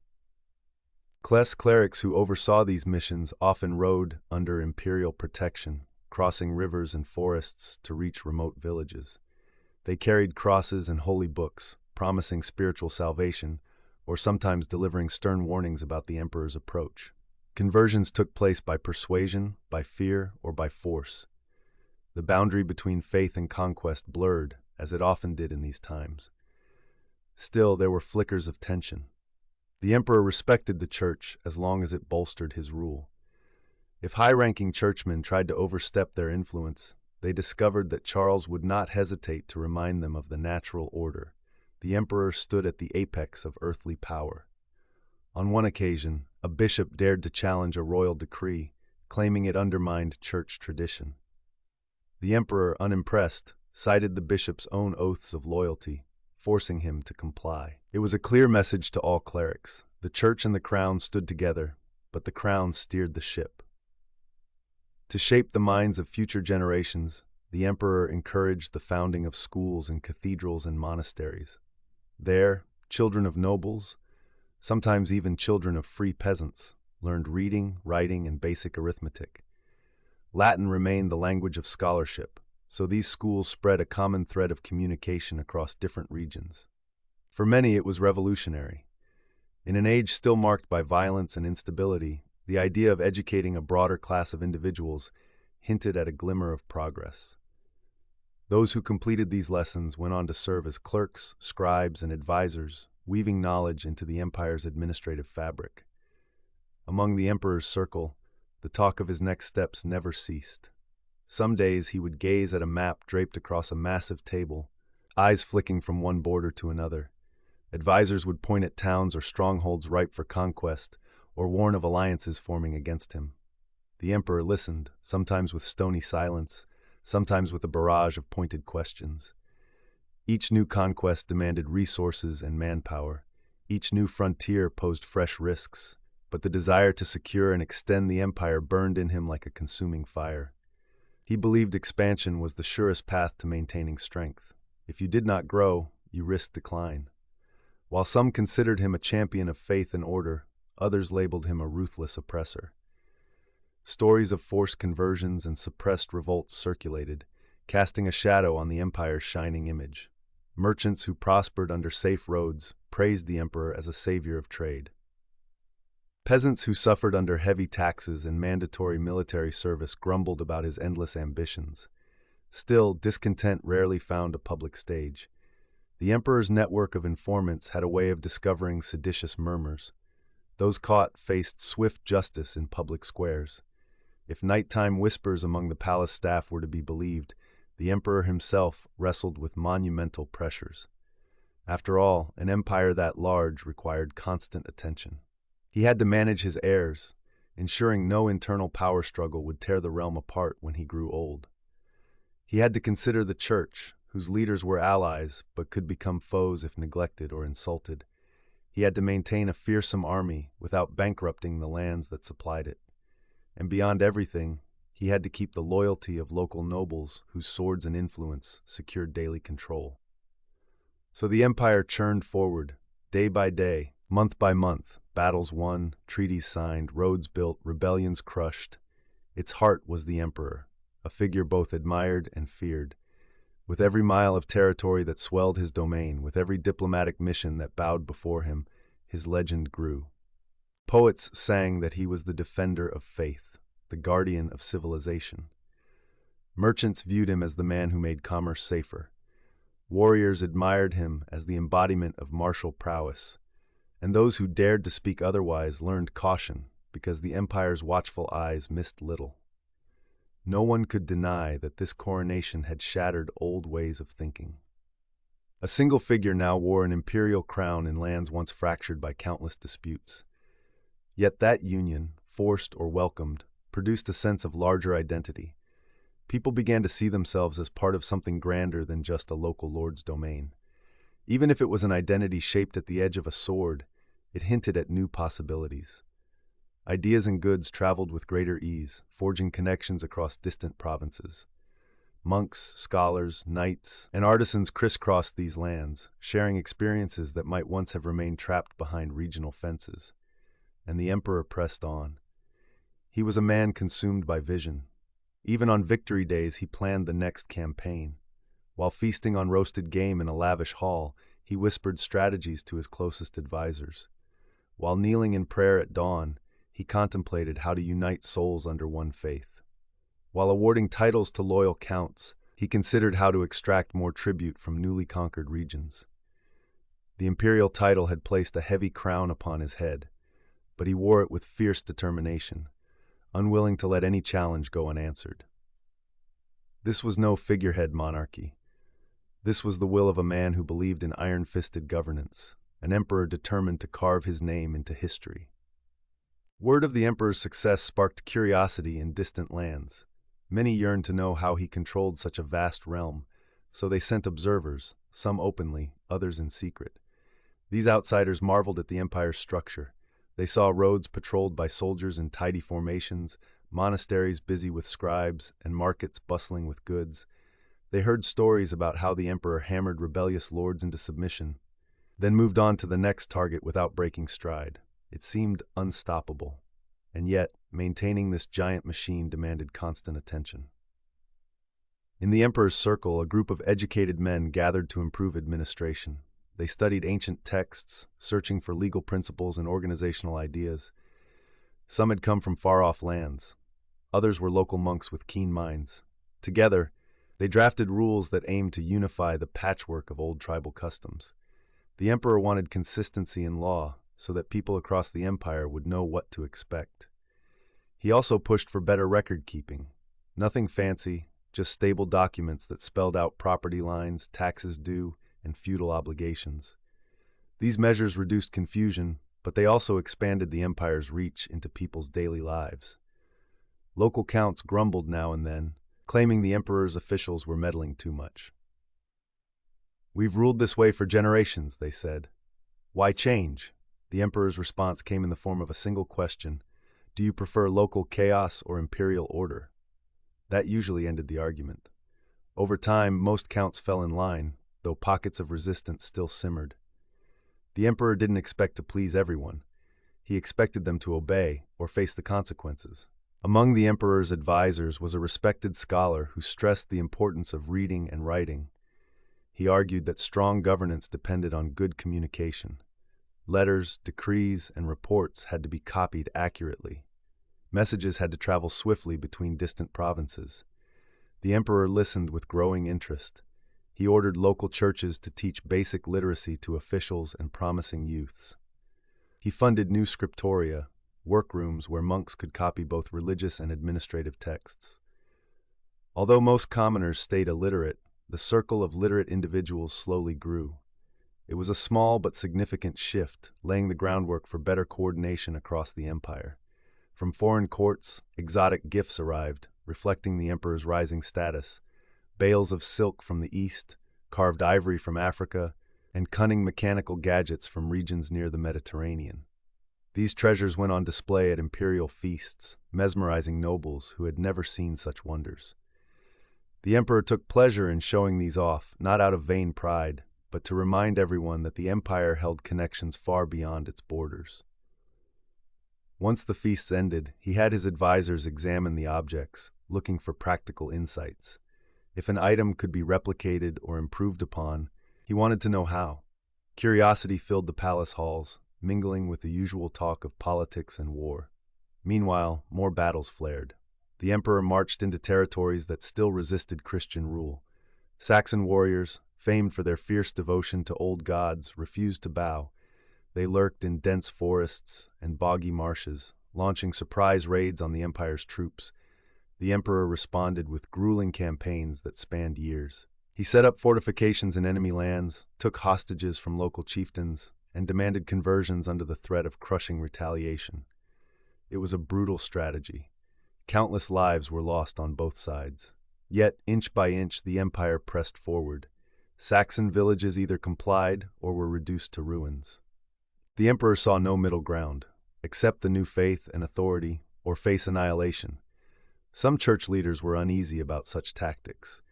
Clerics who oversaw these missions often rode under imperial protection, crossing rivers and forests to reach remote villages. They carried crosses and holy books, promising spiritual salvation, or sometimes delivering stern warnings about the emperor's approach. Conversions took place by persuasion, by fear, or by force. The boundary between faith and conquest blurred, as it often did in these times. Still, there were flickers of tension. The emperor respected the church as long as it bolstered his rule. If high-ranking churchmen tried to overstep their influence, they discovered that Charles would not hesitate to remind them of the natural order. The emperor stood at the apex of earthly power. On one occasion, a bishop dared to challenge a royal decree, claiming it undermined church tradition. The emperor, unimpressed, cited the bishop's own oaths of loyalty, forcing him to comply. It was a clear message to all clerics. The church and the crown stood together, but the crown steered the ship. To shape the minds of future generations, the emperor encouraged the founding of schools and cathedrals and monasteries. There, children of nobles, sometimes even children of free peasants, learned reading, writing, and basic arithmetic. Latin remained the language of scholarship, so these schools spread a common thread of communication across different regions. For many, it was revolutionary. In an age still marked by violence and instability, the idea of educating a broader class of individuals hinted at a glimmer of progress. Those who completed these lessons went on to serve as clerks, scribes, and advisors, weaving knowledge into the empire's administrative fabric. Among the emperor's circle, the talk of his next steps never ceased. Some days he would gaze at a map draped across a massive table, eyes flicking from one border to another. Advisors would point at towns or strongholds ripe for conquest, or warn of alliances forming against him. The emperor listened, sometimes with stony silence, sometimes with a barrage of pointed questions. Each new conquest demanded resources and manpower. Each new frontier posed fresh risks, but the desire to secure and extend the empire burned in him like a consuming fire. He believed expansion was the surest path to maintaining strength. If you did not grow, you risked decline. While some considered him a champion of faith and order, others labeled him a ruthless oppressor. Stories of forced conversions and suppressed revolts circulated, casting a shadow on the empire's shining image. Merchants who prospered under safe roads praised the emperor as a savior of trade. Peasants who suffered under heavy taxes and mandatory military service grumbled about his endless ambitions. Still, discontent rarely found a public stage. The emperor's network of informants had a way of discovering seditious murmurs. Those caught faced swift justice in public squares. If nighttime whispers among the palace staff were to be believed, the emperor himself wrestled with monumental pressures. After all, an empire that large required constant attention. He had to manage his heirs, ensuring no internal power struggle would tear the realm apart when he grew old. He had to consider the church, whose leaders were allies but could become foes if neglected or insulted. He had to maintain a fearsome army without bankrupting the lands that supplied it. And beyond everything, he had to keep the loyalty of local nobles whose swords and influence secured daily control. So the empire churned forward, day by day, month by month, battles won, treaties signed, roads built, rebellions crushed. Its heart was the emperor, a figure both admired and feared. With every mile of territory that swelled his domain, with every diplomatic mission that bowed before him, his legend grew. Poets sang that he was the defender of faith, the guardian of civilization. Merchants viewed him as the man who made commerce safer. Warriors admired him as the embodiment of martial prowess. And those who dared to speak otherwise learned caution, because the empire's watchful eyes missed little. No one could deny that this coronation had shattered old ways of thinking. A single figure now wore an imperial crown in lands once fractured by countless disputes. Yet that union, forced or welcomed, produced a sense of larger identity. People began to see themselves as part of something grander than just a local lord's domain. Even if it was an identity shaped at the edge of a sword, it hinted at new possibilities. Ideas and goods traveled with greater ease, forging connections across distant provinces. Monks, scholars, knights, and artisans crisscrossed these lands, sharing experiences that might once have remained trapped behind regional fences. And the emperor pressed on. He was a man consumed by vision. Even on victory days, he planned the next campaign. While feasting on roasted game in a lavish hall, he whispered strategies to his closest advisors. While kneeling in prayer at dawn, he contemplated how to unite souls under one faith. While awarding titles to loyal counts, he considered how to extract more tribute from newly conquered regions. The imperial title had placed a heavy crown upon his head, but he wore it with fierce determination, unwilling to let any challenge go unanswered. This was no figurehead monarchy. This was the will of a man who believed in iron-fisted governance, an emperor determined to carve his name into history. Word of the emperor's success sparked curiosity in distant lands. Many yearned to know how he controlled such a vast realm, so they sent observers, some openly, others in secret. These outsiders marveled at the empire's structure. They saw roads patrolled by soldiers in tidy formations, monasteries busy with scribes, and markets bustling with goods. They heard stories about how the emperor hammered rebellious lords into submission, then moved on to the next target without breaking stride. It seemed unstoppable, and yet maintaining this giant machine demanded constant attention. In the emperor's circle, a group of educated men gathered to improve administration. They studied ancient texts, searching for legal principles and organizational ideas. Some had come from far-off lands. Others were local monks with keen minds. Together, they drafted rules that aimed to unify the patchwork of old tribal customs. The emperor wanted consistency in law so that people across the empire would know what to expect. He also pushed for better record-keeping. Nothing fancy, just stable documents that spelled out property lines, taxes due, and feudal obligations. These measures reduced confusion, but they also expanded the empire's reach into people's daily lives. Local counts grumbled now and then, claiming the emperor's officials were meddling too much. "We've ruled this way for generations," they said. "Why change?" The emperor's response came in the form of a single question: "Do you prefer local chaos or imperial order?" That usually ended the argument. Over time, most counts fell in line, though pockets of resistance still simmered. The emperor didn't expect to please everyone. He expected them to obey or face the consequences. Among the emperor's advisors was a respected scholar who stressed the importance of reading and writing. He argued that strong governance depended on good communication. Letters, decrees, and reports had to be copied accurately. Messages had to travel swiftly between distant provinces. The emperor listened with growing interest. He ordered local churches to teach basic literacy to officials and promising youths. He funded new scriptoria, workrooms where monks could copy both religious and administrative texts. Although most commoners stayed illiterate, the circle of literate individuals slowly grew. It was a small but significant shift, laying the groundwork for better coordination across the empire. From foreign courts, exotic gifts arrived, reflecting the emperor's rising status. Bales of silk from the east, carved ivory from Africa, and cunning mechanical gadgets from regions near the Mediterranean. These treasures went on display at imperial feasts, mesmerizing nobles who had never seen such wonders. The emperor took pleasure in showing these off, not out of vain pride, but to remind everyone that the empire held connections far beyond its borders. Once the feasts ended, he had his advisors examine the objects, looking for practical insights. If an item could be replicated or improved upon, he wanted to know how. Curiosity filled the palace halls, mingling with the usual talk of politics and war. Meanwhile, more battles flared. The emperor marched into territories that still resisted Christian rule. Saxon warriors, famed for their fierce devotion to old gods, refused to bow. They lurked in dense forests and boggy marshes, launching surprise raids on the empire's troops. The emperor responded with grueling campaigns that spanned years. He set up fortifications in enemy lands, took hostages from local chieftains, and demanded conversions under the threat of crushing retaliation. It was a brutal strategy. Countless lives were lost on both sides. Yet, inch by inch, the empire pressed forward. Saxon villages either complied or were reduced to ruins. The emperor saw no middle ground. Accept the new faith and authority, or face annihilation. Some church leaders were uneasy about such tactics.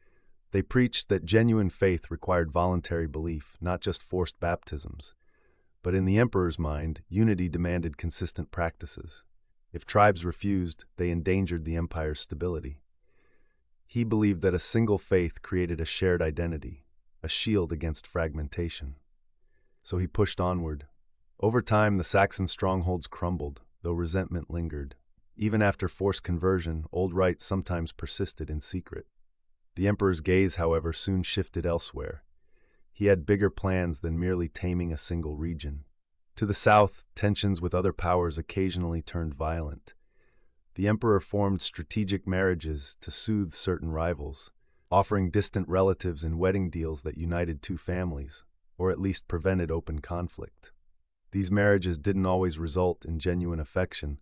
They preached that genuine faith required voluntary belief, not just forced baptisms. But in the emperor's mind, unity demanded consistent practices. If tribes refused, they endangered the empire's stability. He believed that a single faith created a shared identity, a shield against fragmentation. So he pushed onward. Over time, the Saxon strongholds crumbled, though resentment lingered. Even after forced conversion, old rites sometimes persisted in secret. The emperor's gaze, however, soon shifted elsewhere. He had bigger plans than merely taming a single region. To the south, tensions with other powers occasionally turned violent. The emperor formed strategic marriages to soothe certain rivals, offering distant relatives in wedding deals that united two families, or at least prevented open conflict. These marriages didn't always result in genuine affection,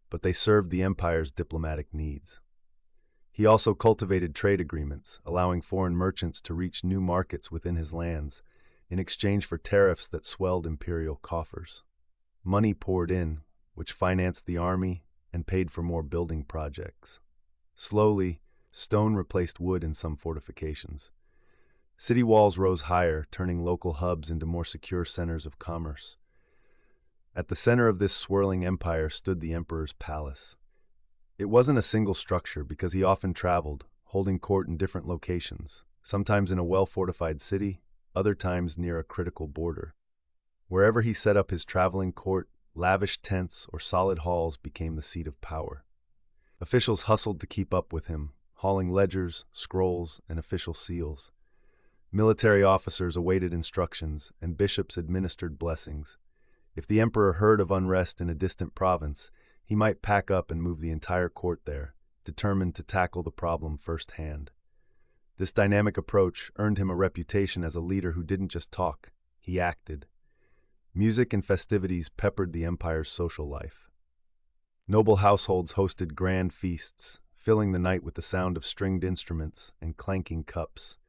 but they served the empire's diplomatic needs. He also cultivated trade agreements, allowing foreign merchants to reach new markets within his lands, in exchange for tariffs that swelled imperial coffers. Money poured in, which financed the army and paid for more building projects. Slowly, stone replaced wood in some fortifications. City walls rose higher, turning local hubs into more secure centers of commerce. At the center of this swirling empire stood the emperor's palace. It wasn't a single structure because he often traveled, holding court in different locations, sometimes in a well-fortified city, other times near a critical border. Wherever he set up his traveling court, lavish tents or solid halls became the seat of power. Officials hustled to keep up with him, hauling ledgers, scrolls, and official seals. Military officers awaited instructions, and bishops administered blessings. If the emperor heard of unrest in a distant province, he might pack up and move the entire court there, determined to tackle the problem firsthand. This dynamic approach earned him a reputation as a leader who didn't just talk, he acted. Music and festivities peppered the empire's social life. Noble households hosted grand feasts, filling the night with the sound of stringed instruments and clanking cups.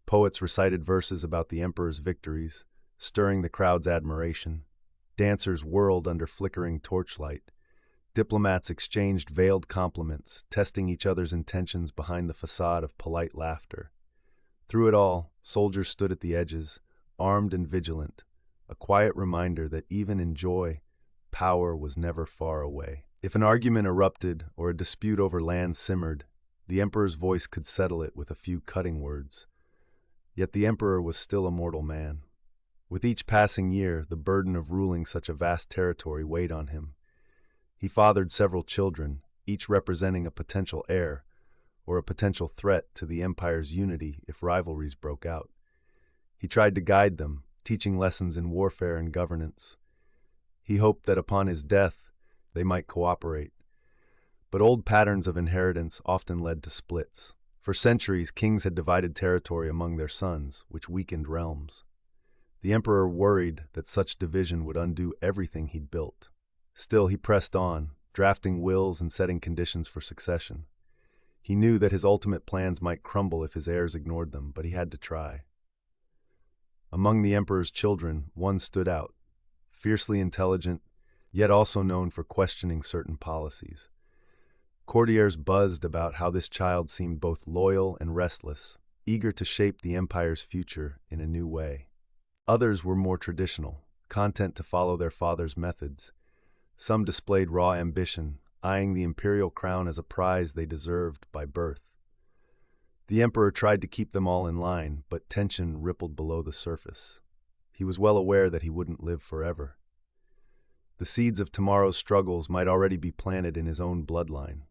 Poets recited verses about the emperor's victories, stirring the crowd's admiration. Dancers whirled under flickering torchlight. Diplomats exchanged veiled compliments, testing each other's intentions behind the facade of polite laughter. Through it all, soldiers stood at the edges, armed and vigilant, a quiet reminder that even in joy, power was never far away. If an argument erupted or a dispute over land simmered, the emperor's voice could settle it with a few cutting words. Yet the emperor was still a mortal man. With each passing year, the burden of ruling such a vast territory weighed on him. He fathered several children, each representing a potential heir, or a potential threat to the empire's unity if rivalries broke out. He tried to guide them, teaching lessons in warfare and governance. He hoped that upon his death, they might cooperate. But old patterns of inheritance often led to splits. For centuries, kings had divided territory among their sons, which weakened realms. The emperor worried that such division would undo everything he'd built. Still, he pressed on, drafting wills and setting conditions for succession. He knew that his ultimate plans might crumble if his heirs ignored them, but he had to try. Among the emperor's children, one stood out, fiercely intelligent, yet also known for questioning certain policies. Courtiers buzzed about how this child seemed both loyal and restless, eager to shape the empire's future in a new way. Others were more traditional, content to follow their father's methods. Some displayed raw ambition, eyeing the imperial crown as a prize they deserved by birth. The emperor tried to keep them all in line, but tension rippled below the surface. He was well aware that he wouldn't live forever. The seeds of tomorrow's struggles might already be planted in his own bloodline.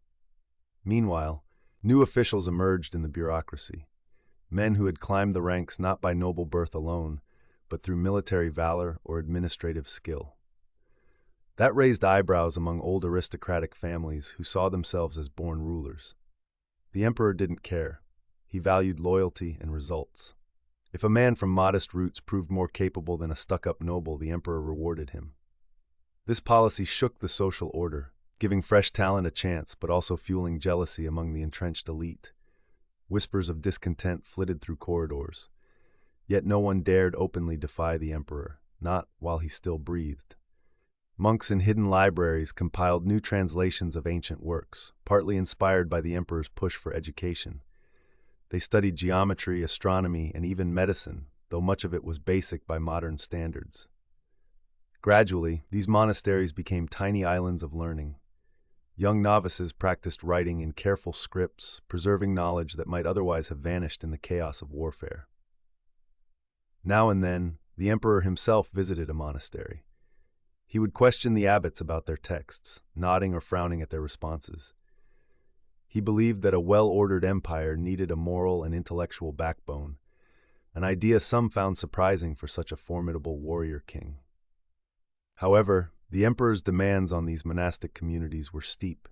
Meanwhile, new officials emerged in the bureaucracy, men who had climbed the ranks not by noble birth alone, but through military valor or administrative skill. That raised eyebrows among old aristocratic families who saw themselves as born rulers. The emperor didn't care. He valued loyalty and results. If a man from modest roots proved more capable than a stuck-up noble, the emperor rewarded him. This policy shook the social order, giving fresh talent a chance but also fueling jealousy among the entrenched elite. Whispers of discontent flitted through corridors. Yet no one dared openly defy the emperor, not while he still breathed. Monks in hidden libraries compiled new translations of ancient works, partly inspired by the emperor's push for education. They studied geometry, astronomy, and even medicine, though much of it was basic by modern standards. Gradually, these monasteries became tiny islands of learning. Young novices practiced writing in careful scripts, preserving knowledge that might otherwise have vanished in the chaos of warfare. Now and then, the emperor himself visited a monastery. He would question the abbots about their texts, nodding or frowning at their responses. He believed that a well-ordered empire needed a moral and intellectual backbone, an idea some found surprising for such a formidable warrior king. However, the emperor's demands on these monastic communities were steep.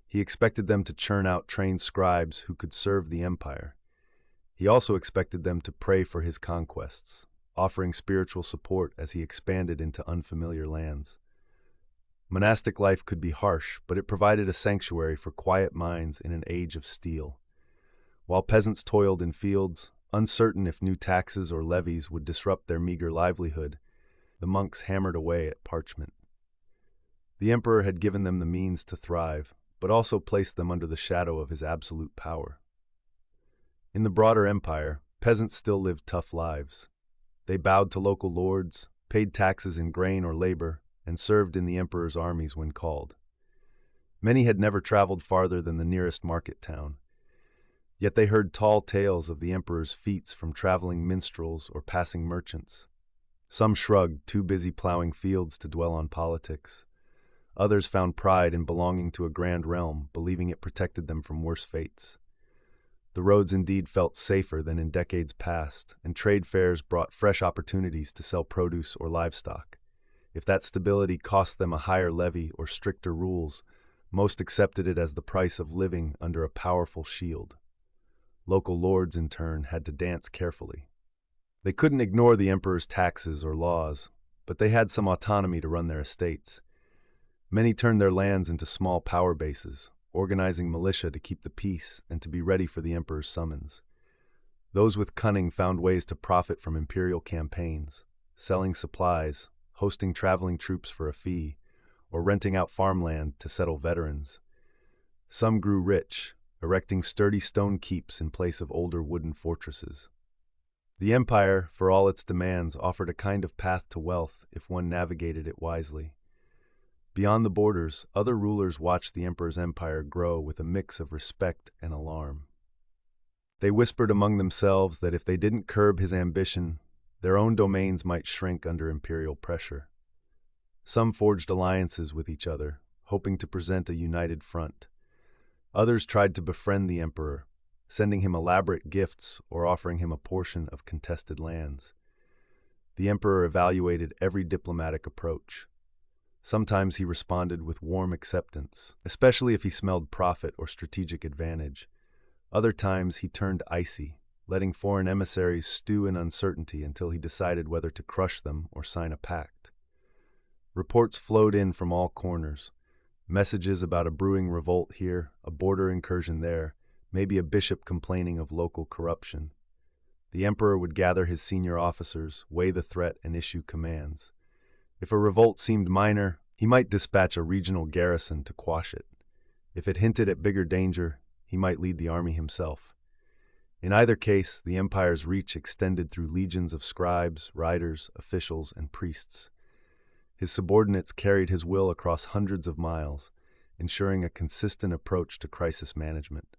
He expected them to churn out trained scribes who could serve the empire. He also expected them to pray for his conquests, offering spiritual support as he expanded into unfamiliar lands. Monastic life could be harsh, but it provided a sanctuary for quiet minds in an age of steel. While peasants toiled in fields, uncertain if new taxes or levies would disrupt their meager livelihood, the monks hammered away at parchment. The emperor had given them the means to thrive, but also placed them under the shadow of his absolute power. In the broader empire, peasants still lived tough lives. They bowed to local lords, paid taxes in grain or labor, and served in the emperor's armies when called. Many had never traveled farther than the nearest market town. Yet they heard tall tales of the emperor's feats from traveling minstrels or passing merchants. Some shrugged, too busy plowing fields to dwell on politics. Others found pride in belonging to a grand realm, believing it protected them from worse fates. The roads indeed felt safer than in decades past, and trade fairs brought fresh opportunities to sell produce or livestock. If that stability cost them a higher levy or stricter rules, most accepted it as the price of living under a powerful shield. Local lords, in turn, had to dance carefully. They couldn't ignore the emperor's taxes or laws, but they had some autonomy to run their estates. Many turned their lands into small power bases, organizing militia to keep the peace and to be ready for the emperor's summons. Those with cunning found ways to profit from imperial campaigns, selling supplies, hosting traveling troops for a fee, or renting out farmland to settle veterans. Some grew rich, erecting sturdy stone keeps in place of older wooden fortresses. The empire, for all its demands, offered a kind of path to wealth if one navigated it wisely. Beyond the borders, other rulers watched the emperor's empire grow with a mix of respect and alarm. They whispered among themselves that if they didn't curb his ambition, their own domains might shrink under imperial pressure. Some forged alliances with each other, hoping to present a united front. Others tried to befriend the emperor, sending him elaborate gifts or offering him a portion of contested lands. The emperor evaluated every diplomatic approach. Sometimes he responded with warm acceptance, especially if he smelled profit or strategic advantage. Other times he turned icy, letting foreign emissaries stew in uncertainty until he decided whether to crush them or sign a pact. Reports flowed in from all corners. Messages about a brewing revolt here, a border incursion there, maybe a bishop complaining of local corruption. The emperor would gather his senior officers, weigh the threat, and issue commands. If a revolt seemed minor, he might dispatch a regional garrison to quash it. If it hinted at bigger danger, he might lead the army himself. In either case, the empire's reach extended through legions of scribes, writers, officials, and priests. His subordinates carried his will across hundreds of miles, ensuring a consistent approach to crisis management.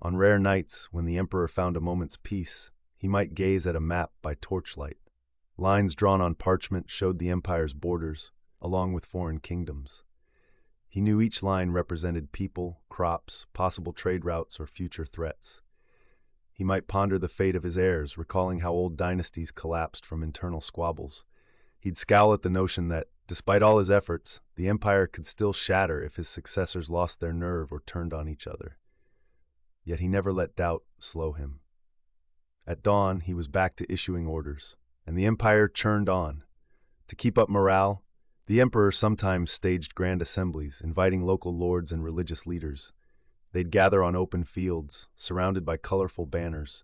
On rare nights, when the emperor found a moment's peace, he might gaze at a map by torchlight. Lines drawn on parchment showed the empire's borders, along with foreign kingdoms. He knew each line represented people, crops, possible trade routes, or future threats. He might ponder the fate of his heirs, recalling how old dynasties collapsed from internal squabbles. He'd scowl at the notion that, despite all his efforts, the empire could still shatter if his successors lost their nerve or turned on each other. Yet he never let doubt slow him. At dawn, he was back to issuing orders, and the empire churned on. To keep up morale, the emperor sometimes staged grand assemblies, inviting local lords and religious leaders. They'd gather on open fields, surrounded by colorful banners.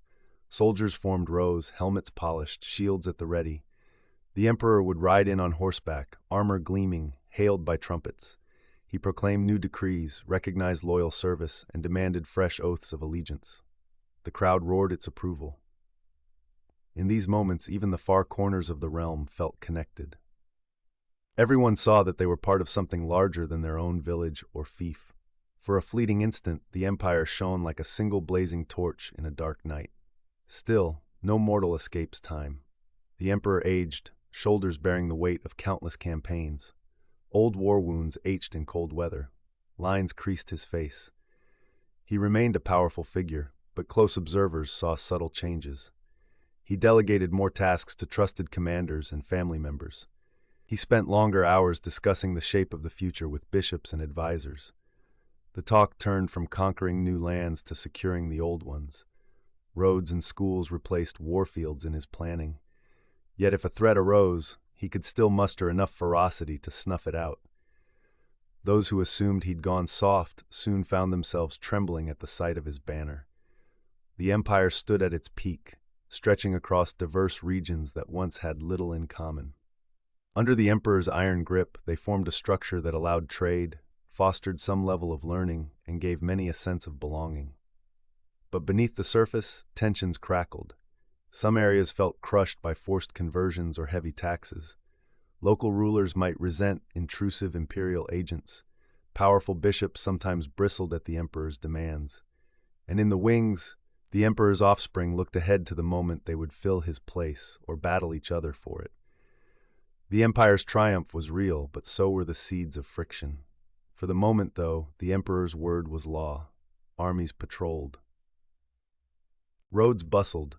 Soldiers formed rows, helmets polished, shields at the ready. The emperor would ride in on horseback, armor gleaming, hailed by trumpets. He proclaimed new decrees, recognized loyal service, and demanded fresh oaths of allegiance. The crowd roared its approval. In these moments, even the far corners of the realm felt connected. Everyone saw that they were part of something larger than their own village or fief. For a fleeting instant, the empire shone like a single blazing torch in a dark night. Still, no mortal escapes time. The emperor aged, shoulders bearing the weight of countless campaigns. Old war wounds ached in cold weather. Lines creased his face. He remained a powerful figure, but close observers saw subtle changes. He delegated more tasks to trusted commanders and family members. He spent longer hours discussing the shape of the future with bishops and advisors. The talk turned from conquering new lands to securing the old ones. Roads and schools replaced warfields in his planning. Yet if a threat arose, he could still muster enough ferocity to snuff it out. Those who assumed he'd gone soft soon found themselves trembling at the sight of his banner. The empire stood at its peak, stretching across diverse regions that once had little in common. Under the emperor's iron grip, they formed a structure that allowed trade, fostered some level of learning, and gave many a sense of belonging. But beneath the surface, tensions crackled. Some areas felt crushed by forced conversions or heavy taxes. Local rulers might resent intrusive imperial agents. Powerful bishops sometimes bristled at the emperor's demands. And in the wings, the emperor's offspring looked ahead to the moment they would fill his place or battle each other for it. The empire's triumph was real, but so were the seeds of friction. For the moment, though, the emperor's word was law. Armies patrolled. Roads bustled.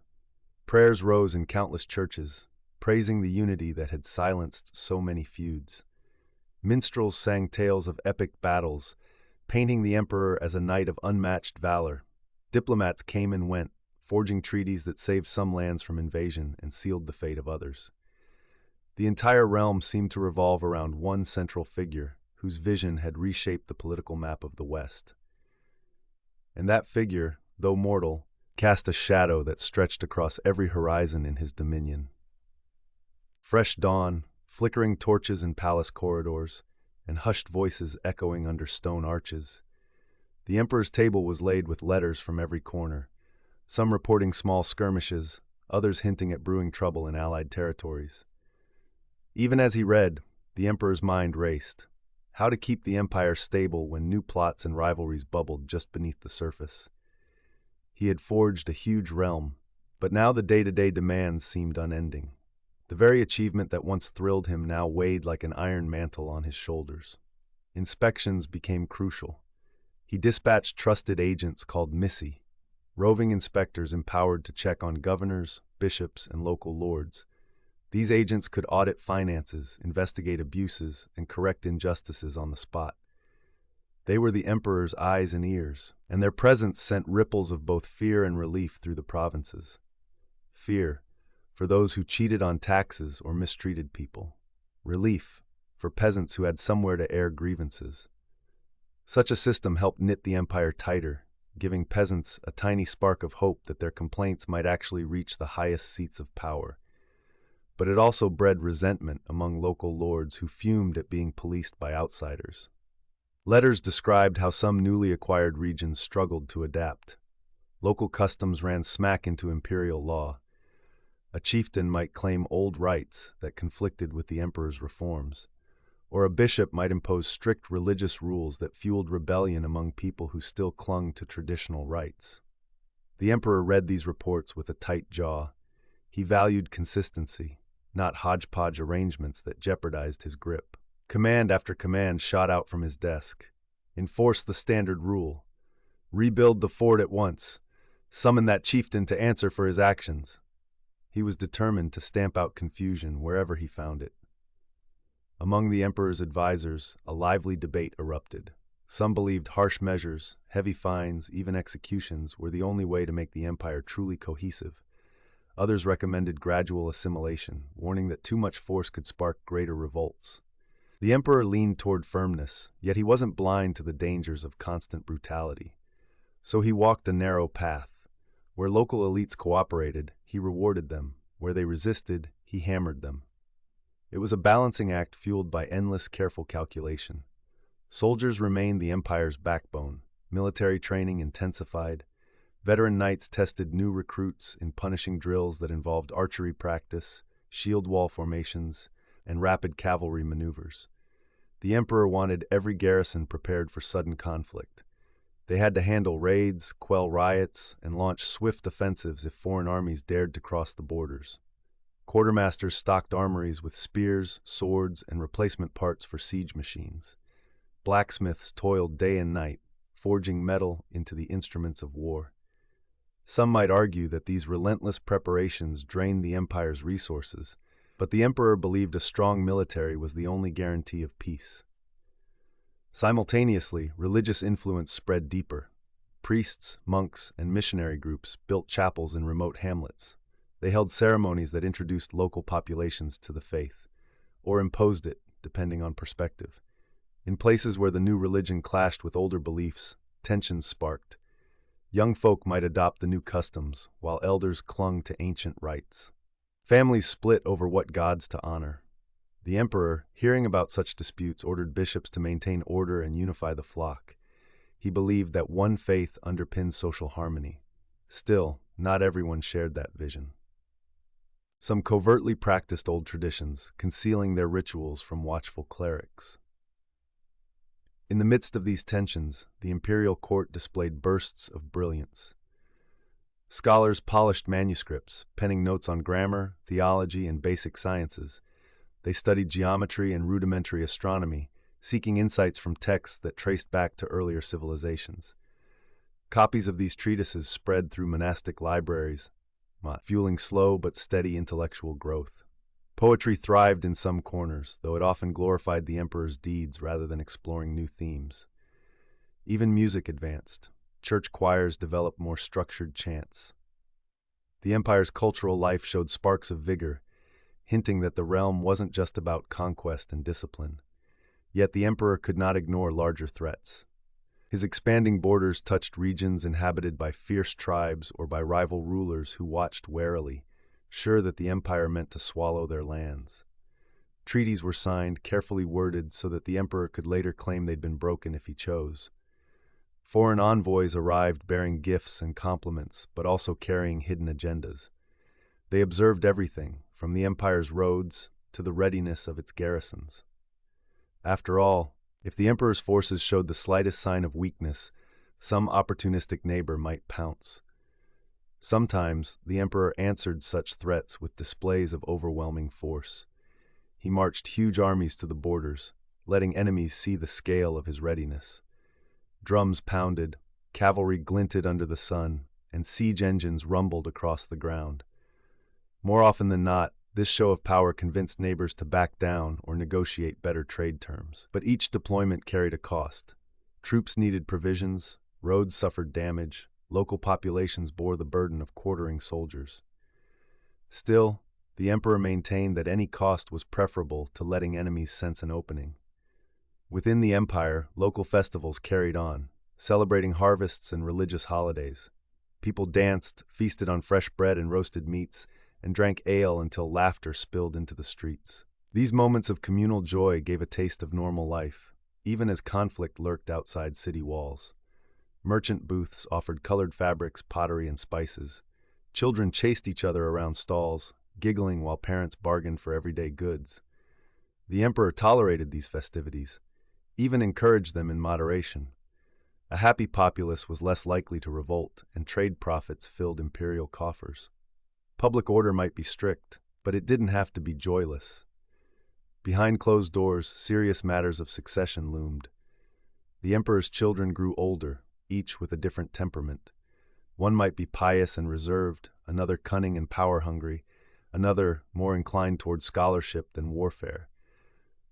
Prayers rose in countless churches, praising the unity that had silenced so many feuds. Minstrels sang tales of epic battles, painting the emperor as a knight of unmatched valor. Diplomats came and went, forging treaties that saved some lands from invasion and sealed the fate of others. The entire realm seemed to revolve around one central figure, whose vision had reshaped the political map of the West. And that figure, though mortal, cast a shadow that stretched across every horizon in his dominion. Fresh dawn, flickering torches in palace corridors, and hushed voices echoing under stone arches. The emperor's table was laid with letters from every corner, some reporting small skirmishes, others hinting at brewing trouble in allied territories. Even as he read, the emperor's mind raced. how to keep the empire stable when new plots and rivalries bubbled just beneath the surface. He had forged a huge realm, but now the day-to-day demands seemed unending. The very achievement that once thrilled him now weighed like an iron mantle on his shoulders. Inspections became crucial. He dispatched trusted agents called missi, roving inspectors empowered to check on governors, bishops, and local lords. These agents could audit finances, investigate abuses, and correct injustices on the spot. They were the emperor's eyes and ears, and their presence sent ripples of both fear and relief through the provinces. Fear, for those who cheated on taxes or mistreated people. Relief, for peasants who had somewhere to air grievances. Such a system helped knit the empire tighter, giving peasants a tiny spark of hope that their complaints might actually reach the highest seats of power. But it also bred resentment among local lords who fumed at being policed by outsiders. Letters described how some newly acquired regions struggled to adapt. Local customs ran smack into imperial law. A chieftain might claim old rights that conflicted with the emperor's reforms, or a bishop might impose strict religious rules that fueled rebellion among people who still clung to traditional rites. The emperor read these reports with a tight jaw. He valued consistency, not hodgepodge arrangements that jeopardized his grip. Command after command shot out from his desk. Enforce the standard rule. Rebuild the fort at once. Summon that chieftain to answer for his actions. He was determined to stamp out confusion wherever he found it. Among the emperor's advisors, a lively debate erupted. Some believed harsh measures, heavy fines, even executions were the only way to make the empire truly cohesive. Others recommended gradual assimilation, warning that too much force could spark greater revolts. The emperor leaned toward firmness, yet he wasn't blind to the dangers of constant brutality. So he walked a narrow path. Where local elites cooperated, he rewarded them. Where they resisted, he hammered them. It was a balancing act fueled by endless careful calculation. Soldiers remained the empire's backbone. Military training intensified. Veteran knights tested new recruits in punishing drills that involved archery practice, shield wall formations, and rapid cavalry maneuvers. The emperor wanted every garrison prepared for sudden conflict. They had to handle raids, quell riots, and launch swift offensives if foreign armies dared to cross the borders. Quartermasters stocked armories with spears, swords, and replacement parts for siege machines. Blacksmiths toiled day and night, forging metal into the instruments of war. Some might argue that these relentless preparations drained the empire's resources, but the emperor believed a strong military was the only guarantee of peace. Simultaneously, religious influence spread deeper. Priests, monks, and missionary groups built chapels in remote hamlets. They held ceremonies that introduced local populations to the faith, or imposed it, depending on perspective. In places where the new religion clashed with older beliefs, tensions sparked. Young folk might adopt the new customs, while elders clung to ancient rites. Families split over what gods to honor. The emperor, hearing about such disputes, ordered bishops to maintain order and unify the flock. He believed that one faith underpinned social harmony. Still, not everyone shared that vision. Some covertly practiced old traditions, concealing their rituals from watchful clerics. In the midst of these tensions, the imperial court displayed bursts of brilliance. Scholars polished manuscripts, penning notes on grammar, theology, and basic sciences. They studied geometry and rudimentary astronomy, seeking insights from texts that traced back to earlier civilizations. Copies of these treatises spread through monastic libraries, fueling slow but steady intellectual growth. Poetry thrived in some corners, though it often glorified the emperor's deeds rather than exploring new themes. Even music advanced. Church choirs developed more structured chants. The empire's cultural life showed sparks of vigor, hinting that the realm wasn't just about conquest and discipline. Yet the emperor could not ignore larger threats. His expanding borders touched regions inhabited by fierce tribes or by rival rulers who watched warily, sure that the empire meant to swallow their lands. Treaties were signed, carefully worded so that the emperor could later claim they'd been broken if he chose. Foreign envoys arrived bearing gifts and compliments, but also carrying hidden agendas. They observed everything, from the empire's roads to the readiness of its garrisons. After all, If the emperor's forces showed the slightest sign of weakness, some opportunistic neighbor might pounce. Sometimes, the emperor answered such threats with displays of overwhelming force. He marched huge armies to the borders, letting enemies see the scale of his readiness. Drums pounded, cavalry glinted under the sun, and siege engines rumbled across the ground. More often than not, this show of power convinced neighbors to back down or negotiate better trade terms. But each deployment carried a cost. Troops needed provisions, roads suffered damage, local populations bore the burden of quartering soldiers. Still, the emperor maintained that any cost was preferable to letting enemies sense an opening. Within the empire, local festivals carried on, celebrating harvests and religious holidays. People danced, feasted on fresh bread and roasted meats, and drank ale until laughter spilled into the streets. These moments of communal joy gave a taste of normal life, even as conflict lurked outside city walls. Merchant booths offered colored fabrics, pottery, and spices. Children chased each other around stalls, giggling while parents bargained for everyday goods. The emperor tolerated these festivities, even encouraged them in moderation. A happy populace was less likely to revolt, and trade profits filled imperial coffers. Public order might be strict, but it didn't have to be joyless. Behind closed doors, serious matters of succession loomed. The emperor's children grew older, each with a different temperament. One might be pious and reserved, another cunning and power-hungry, another more inclined toward scholarship than warfare.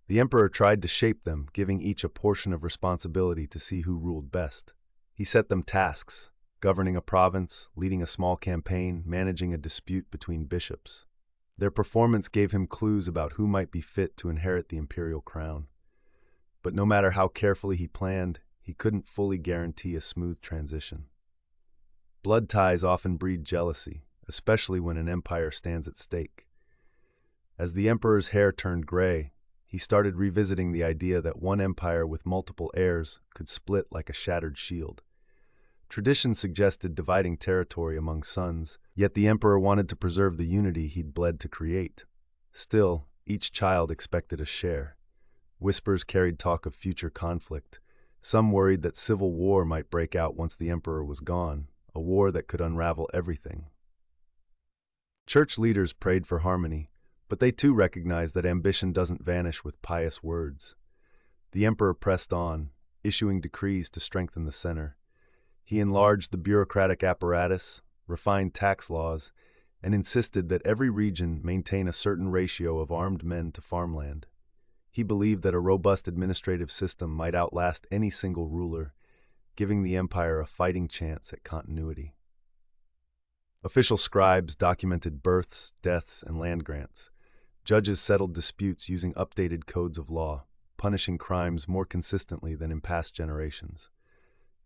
The emperor tried to shape them, giving each a portion of responsibility to see who ruled best. He set them tasks, governing a province, leading a small campaign, managing a dispute between bishops. Their performance gave him clues about who might be fit to inherit the imperial crown. But no matter how carefully he planned, he couldn't fully guarantee a smooth transition. Blood ties often breed jealousy, especially when an empire stands at stake. As the emperor's hair turned gray, he started revisiting the idea that one empire with multiple heirs could split like a shattered shield. Tradition suggested dividing territory among sons, yet the emperor wanted to preserve the unity he'd bled to create. Still, each child expected a share. Whispers carried talk of future conflict. Some worried that civil war might break out once the emperor was gone, a war that could unravel everything. Church leaders prayed for harmony, but they too recognized that ambition doesn't vanish with pious words. The emperor pressed on, issuing decrees to strengthen the center. He enlarged the bureaucratic apparatus, refined tax laws, and insisted that every region maintain a certain ratio of armed men to farmland. He believed that a robust administrative system might outlast any single ruler, giving the empire a fighting chance at continuity. Official scribes documented births, deaths, and land grants. Judges settled disputes using updated codes of law, punishing crimes more consistently than in past generations.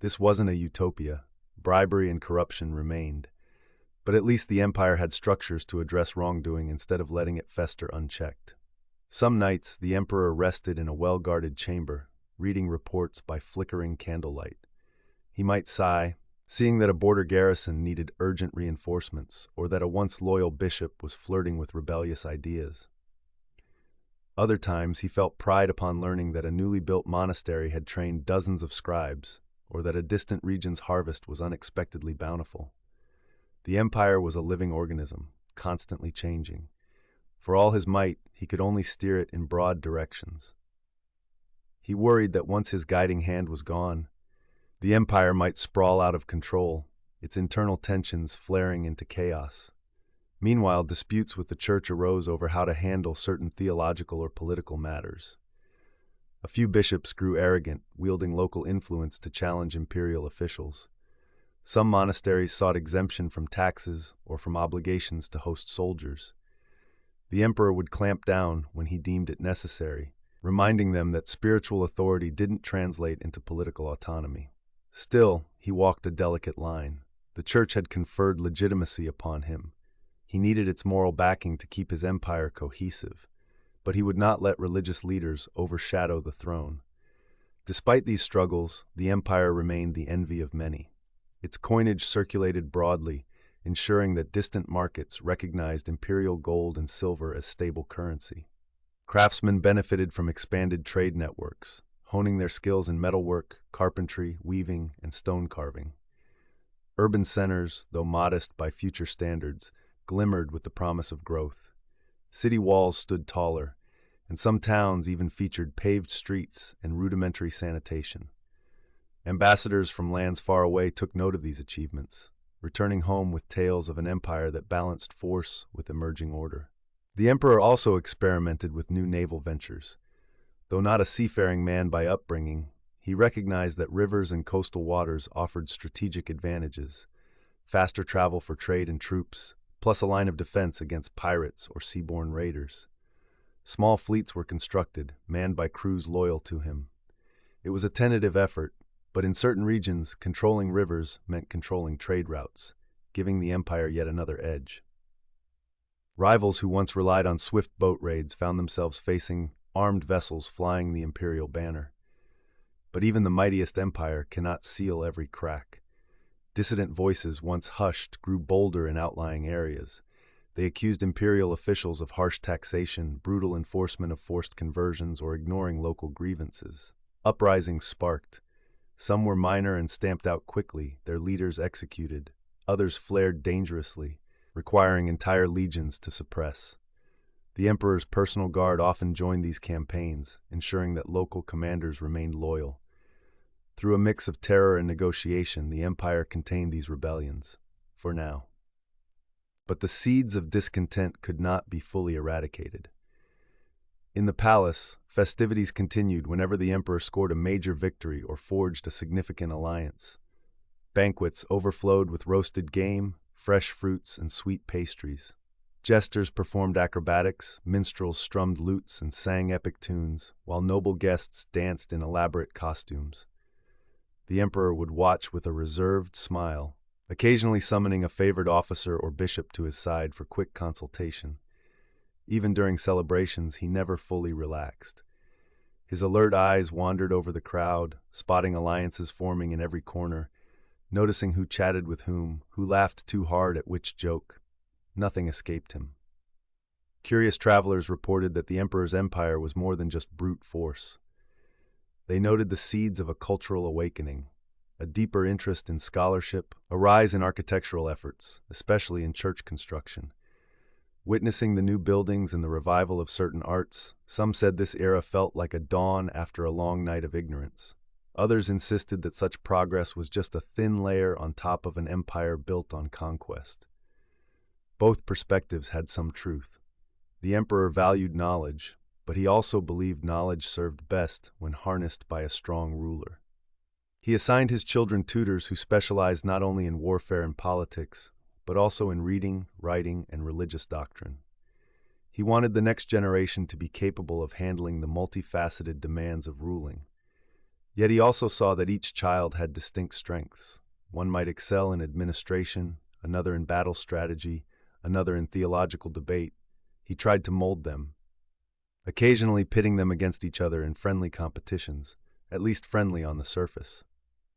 This wasn't a utopia. Bribery and corruption remained. But at least the empire had structures to address wrongdoing instead of letting it fester unchecked. Some nights, the emperor rested in a well-guarded chamber, reading reports by flickering candlelight. He might sigh, seeing that a border garrison needed urgent reinforcements, or that a once loyal bishop was flirting with rebellious ideas. Other times, he felt pride upon learning that a newly built monastery had trained dozens of scribes, or that a distant region's harvest was unexpectedly bountiful. The empire was a living organism, constantly changing. For all his might, he could only steer it in broad directions. He worried that once his guiding hand was gone, the empire might sprawl out of control, its internal tensions flaring into chaos. Meanwhile, disputes with the church arose over how to handle certain theological or political matters. A few bishops grew arrogant, wielding local influence to challenge imperial officials. Some monasteries sought exemption from taxes or from obligations to host soldiers. The emperor would clamp down when he deemed it necessary, reminding them that spiritual authority didn't translate into political autonomy. Still, he walked a delicate line. The church had conferred legitimacy upon him. He needed its moral backing to keep his empire cohesive, but he would not let religious leaders overshadow the throne. Despite these struggles, the empire remained the envy of many. Its coinage circulated broadly, ensuring that distant markets recognized imperial gold and silver as stable currency. Craftsmen benefited from expanded trade networks. honing their skills in metalwork, carpentry, weaving, and stone carving. Urban centers, though modest by future standards, glimmered with the promise of growth. City walls stood taller, and some towns even featured paved streets and rudimentary sanitation. Ambassadors from lands far away took note of these achievements, returning home with tales of an empire that balanced force with emerging order. The emperor also experimented with new naval ventures. Though not a seafaring man by upbringing, he recognized that rivers and coastal waters offered strategic advantages: faster travel for trade and troops, plus a line of defense against pirates or seaborne raiders. Small fleets were constructed, manned by crews loyal to him. It was a tentative effort, but in certain regions, controlling rivers meant controlling trade routes, giving the empire yet another edge. Rivals who once relied on swift boat raids found themselves facing armed vessels flying the imperial banner. But even the mightiest empire cannot seal every crack. Dissident voices, once hushed, grew bolder in outlying areas. They accused imperial officials of harsh taxation, brutal enforcement of forced conversions, or ignoring local grievances. Uprisings sparked. Some were minor and stamped out quickly, their leaders executed. Others flared dangerously, requiring entire legions to suppress. The emperor's personal guard often joined these campaigns, ensuring that local commanders remained loyal. Through a mix of terror and negotiation, the empire contained these rebellions, for now. But the seeds of discontent could not be fully eradicated. In the palace, festivities continued whenever the emperor scored a major victory or forged a significant alliance. Banquets overflowed with roasted game, fresh fruits, and sweet pastries. Jesters performed acrobatics, minstrels strummed lutes and sang epic tunes, while noble guests danced in elaborate costumes. The emperor would watch with a reserved smile, occasionally summoning a favored officer or bishop to his side for quick consultation. Even during celebrations, he never fully relaxed. His alert eyes wandered over the crowd, spotting alliances forming in every corner, noticing who chatted with whom, who laughed too hard at which joke. Nothing escaped him. Curious travelers reported that the emperor's empire was more than just brute force. They noted the seeds of a cultural awakening, a deeper interest in scholarship, a rise in architectural efforts, especially in church construction. Witnessing the new buildings and the revival of certain arts, some said this era felt like a dawn after a long night of ignorance. Others insisted that such progress was just a thin layer on top of an empire built on conquest. Both perspectives had some truth. The emperor valued knowledge, but he also believed knowledge served best when harnessed by a strong ruler. He assigned his children tutors who specialized not only in warfare and politics, but also in reading, writing, and religious doctrine. He wanted the next generation to be capable of handling the multifaceted demands of ruling. Yet he also saw that each child had distinct strengths. One might excel in administration, another in battle strategy, another in theological debate. He tried to mold them, occasionally pitting them against each other in friendly competitions, at least friendly on the surface.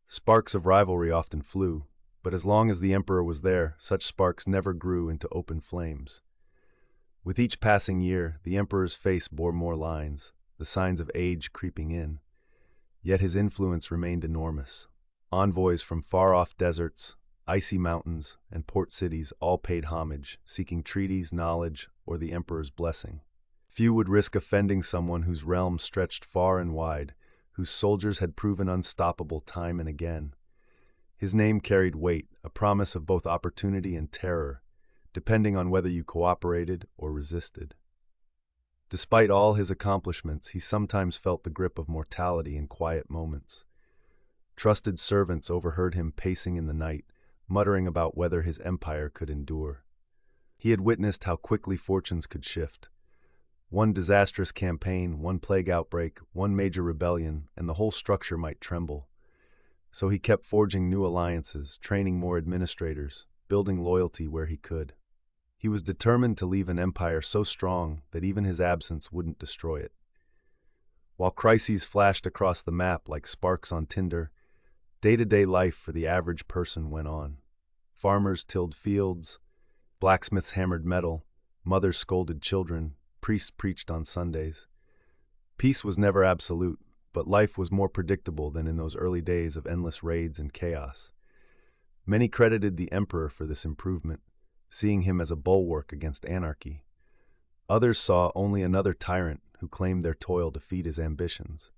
Sparks of rivalry often flew, but as long as the emperor was there, such sparks never grew into open flames. With each passing year, the emperor's face bore more lines, the signs of age creeping in. Yet his influence remained enormous. Envoys from far-off deserts, icy mountains, and port cities all paid homage, seeking treaties, knowledge, or the emperor's blessing. Few would risk offending someone whose realm stretched far and wide, whose soldiers had proven unstoppable time and again. His name carried weight, a promise of both opportunity and terror, depending on whether you cooperated or resisted. Despite all his accomplishments, he sometimes felt the grip of mortality in quiet moments. Trusted servants overheard him pacing in the night, muttering about whether his empire could endure. He had witnessed how quickly fortunes could shift. One disastrous campaign, one plague outbreak, one major rebellion, and the whole structure might tremble. So he kept forging new alliances, training more administrators, building loyalty where he could. He was determined to leave an empire so strong that even his absence wouldn't destroy it. While crises flashed across the map like sparks on tinder, day-to-day life for the average person went on. Farmers tilled fields, blacksmiths hammered metal, mothers scolded children, priests preached on Sundays. Peace was never absolute, but life was more predictable than in those early days of endless raids and chaos. Many credited the emperor for this improvement, seeing him as a bulwark against anarchy. Others saw only another tyrant who claimed their toil to feed his ambitions.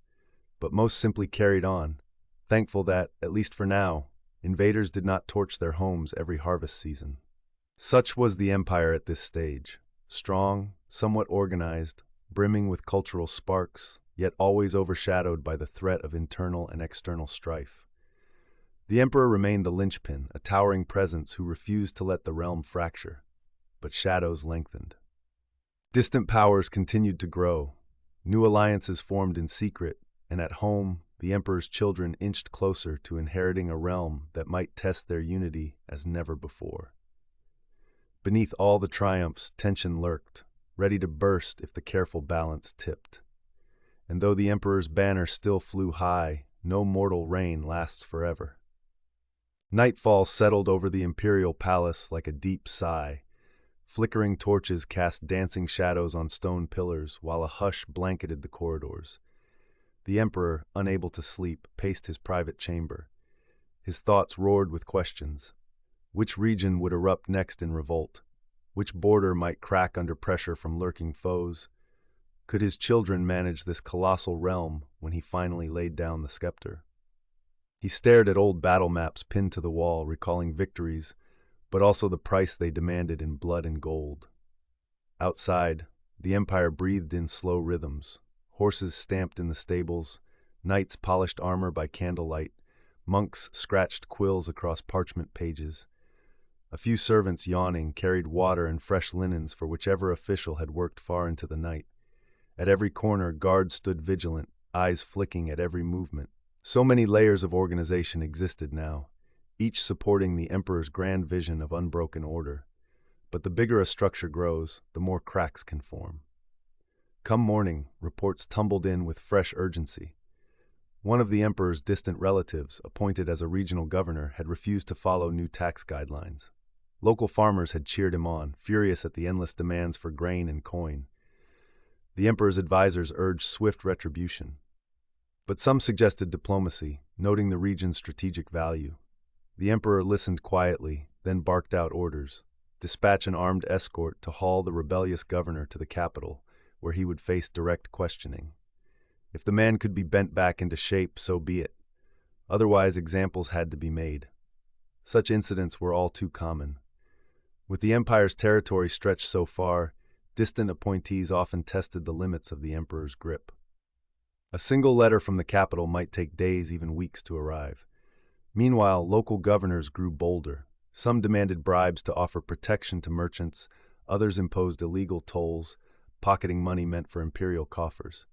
But most simply carried on, thankful that, at least for now, invaders did not torch their homes every harvest season. Such was the empire at this stage, strong, somewhat organized, brimming with cultural sparks, yet always overshadowed by the threat of internal and external strife. The emperor remained the linchpin, a towering presence who refused to let the realm fracture, but shadows lengthened. Distant powers continued to grow. New alliances formed in secret, and at home, the emperor's children inched closer to inheriting a realm that might test their unity as never before. Beneath all the triumphs, tension lurked, ready to burst if the careful balance tipped. And though the emperor's banner still flew high, no mortal reign lasts forever. Nightfall settled over the imperial palace like a deep sigh. Flickering torches cast dancing shadows on stone pillars, while a hush blanketed the corridors. The emperor, unable to sleep, paced his private chamber. His thoughts roared with questions. Which region would erupt next in revolt? Which border might crack under pressure from lurking foes? Could his children manage this colossal realm when he finally laid down the scepter? He stared at old battle maps pinned to the wall, recalling victories, but also the price they demanded in blood and gold. Outside, the empire breathed in slow rhythms. Horses stamped in the stables, knights polished armor by candlelight, monks scratched quills across parchment pages. A few servants, yawning, carried water and fresh linens for whichever official had worked far into the night. At every corner, guards stood vigilant, eyes flicking at every movement. So many layers of organization existed now, each supporting the emperor's grand vision of unbroken order. But the bigger a structure grows, the more cracks can form. Come morning, reports tumbled in with fresh urgency. One of the emperor's distant relatives, appointed as a regional governor, had refused to follow new tax guidelines. Local farmers had cheered him on, furious at the endless demands for grain and coin. The emperor's advisors urged swift retribution. But some suggested diplomacy, noting the region's strategic value. The emperor listened quietly, then barked out orders. Dispatch an armed escort to haul the rebellious governor to the capital, where he would face direct questioning. If the man could be bent back into shape, so be it. Otherwise, examples had to be made. Such incidents were all too common. With the empire's territory stretched so far, distant appointees often tested the limits of the emperor's grip. A single letter from the capital might take days, even weeks, to arrive. Meanwhile, local governors grew bolder. Some demanded bribes to offer protection to merchants, others imposed illegal tolls, pocketing money meant for imperial coffers.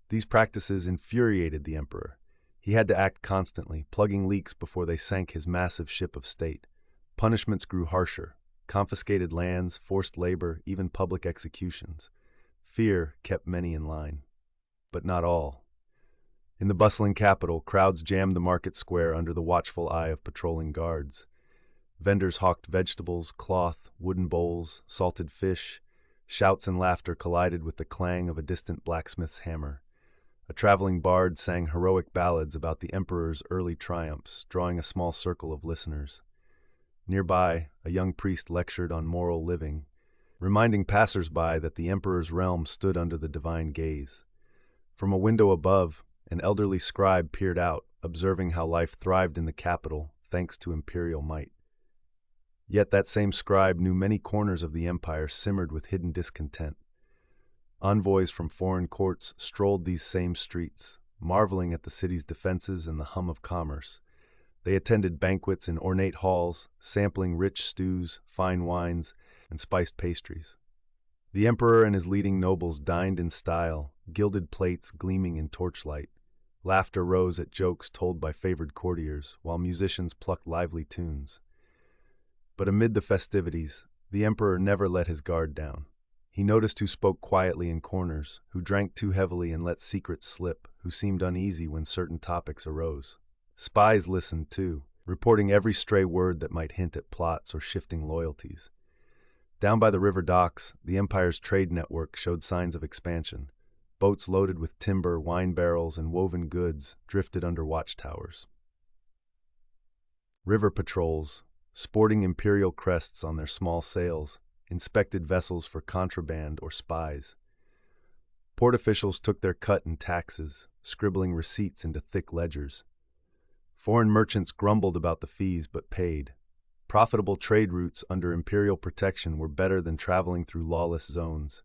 These practices infuriated the emperor. He had to act constantly, plugging leaks before they sank his massive ship of state. Punishments grew harsher. Confiscated lands, forced labor, even public executions. Fear kept many in line. But not all. In the bustling capital, crowds jammed the market square under the watchful eye of patrolling guards. Vendors hawked vegetables, cloth, wooden bowls, salted fish. Shouts and laughter collided with the clang of a distant blacksmith's hammer. A traveling bard sang heroic ballads about the emperor's early triumphs, drawing a small circle of listeners. Nearby, a young priest lectured on moral living, reminding passers-by that the emperor's realm stood under the divine gaze. From a window above, an elderly scribe peered out, observing how life thrived in the capital thanks to imperial might. Yet that same scribe knew many corners of the empire simmered with hidden discontent. Envoys from foreign courts strolled these same streets, marveling at the city's defenses and the hum of commerce. They attended banquets in ornate halls, sampling rich stews, fine wines, and spiced pastries. The emperor and his leading nobles dined in style, gilded plates gleaming in torchlight. Laughter rose at jokes told by favored courtiers, while musicians plucked lively tunes. But amid the festivities, the emperor never let his guard down. He noticed who spoke quietly in corners, who drank too heavily and let secrets slip, who seemed uneasy when certain topics arose. Spies listened, too, reporting every stray word that might hint at plots or shifting loyalties. Down by the river docks, the empire's trade network showed signs of expansion. Boats loaded with timber, wine barrels, and woven goods drifted under watchtowers. River patrols, sporting imperial crests on their small sails, inspected vessels for contraband or spies. Port officials took their cut in taxes, scribbling receipts into thick ledgers. Foreign merchants grumbled about the fees but paid. Profitable trade routes under imperial protection were better than traveling through lawless zones.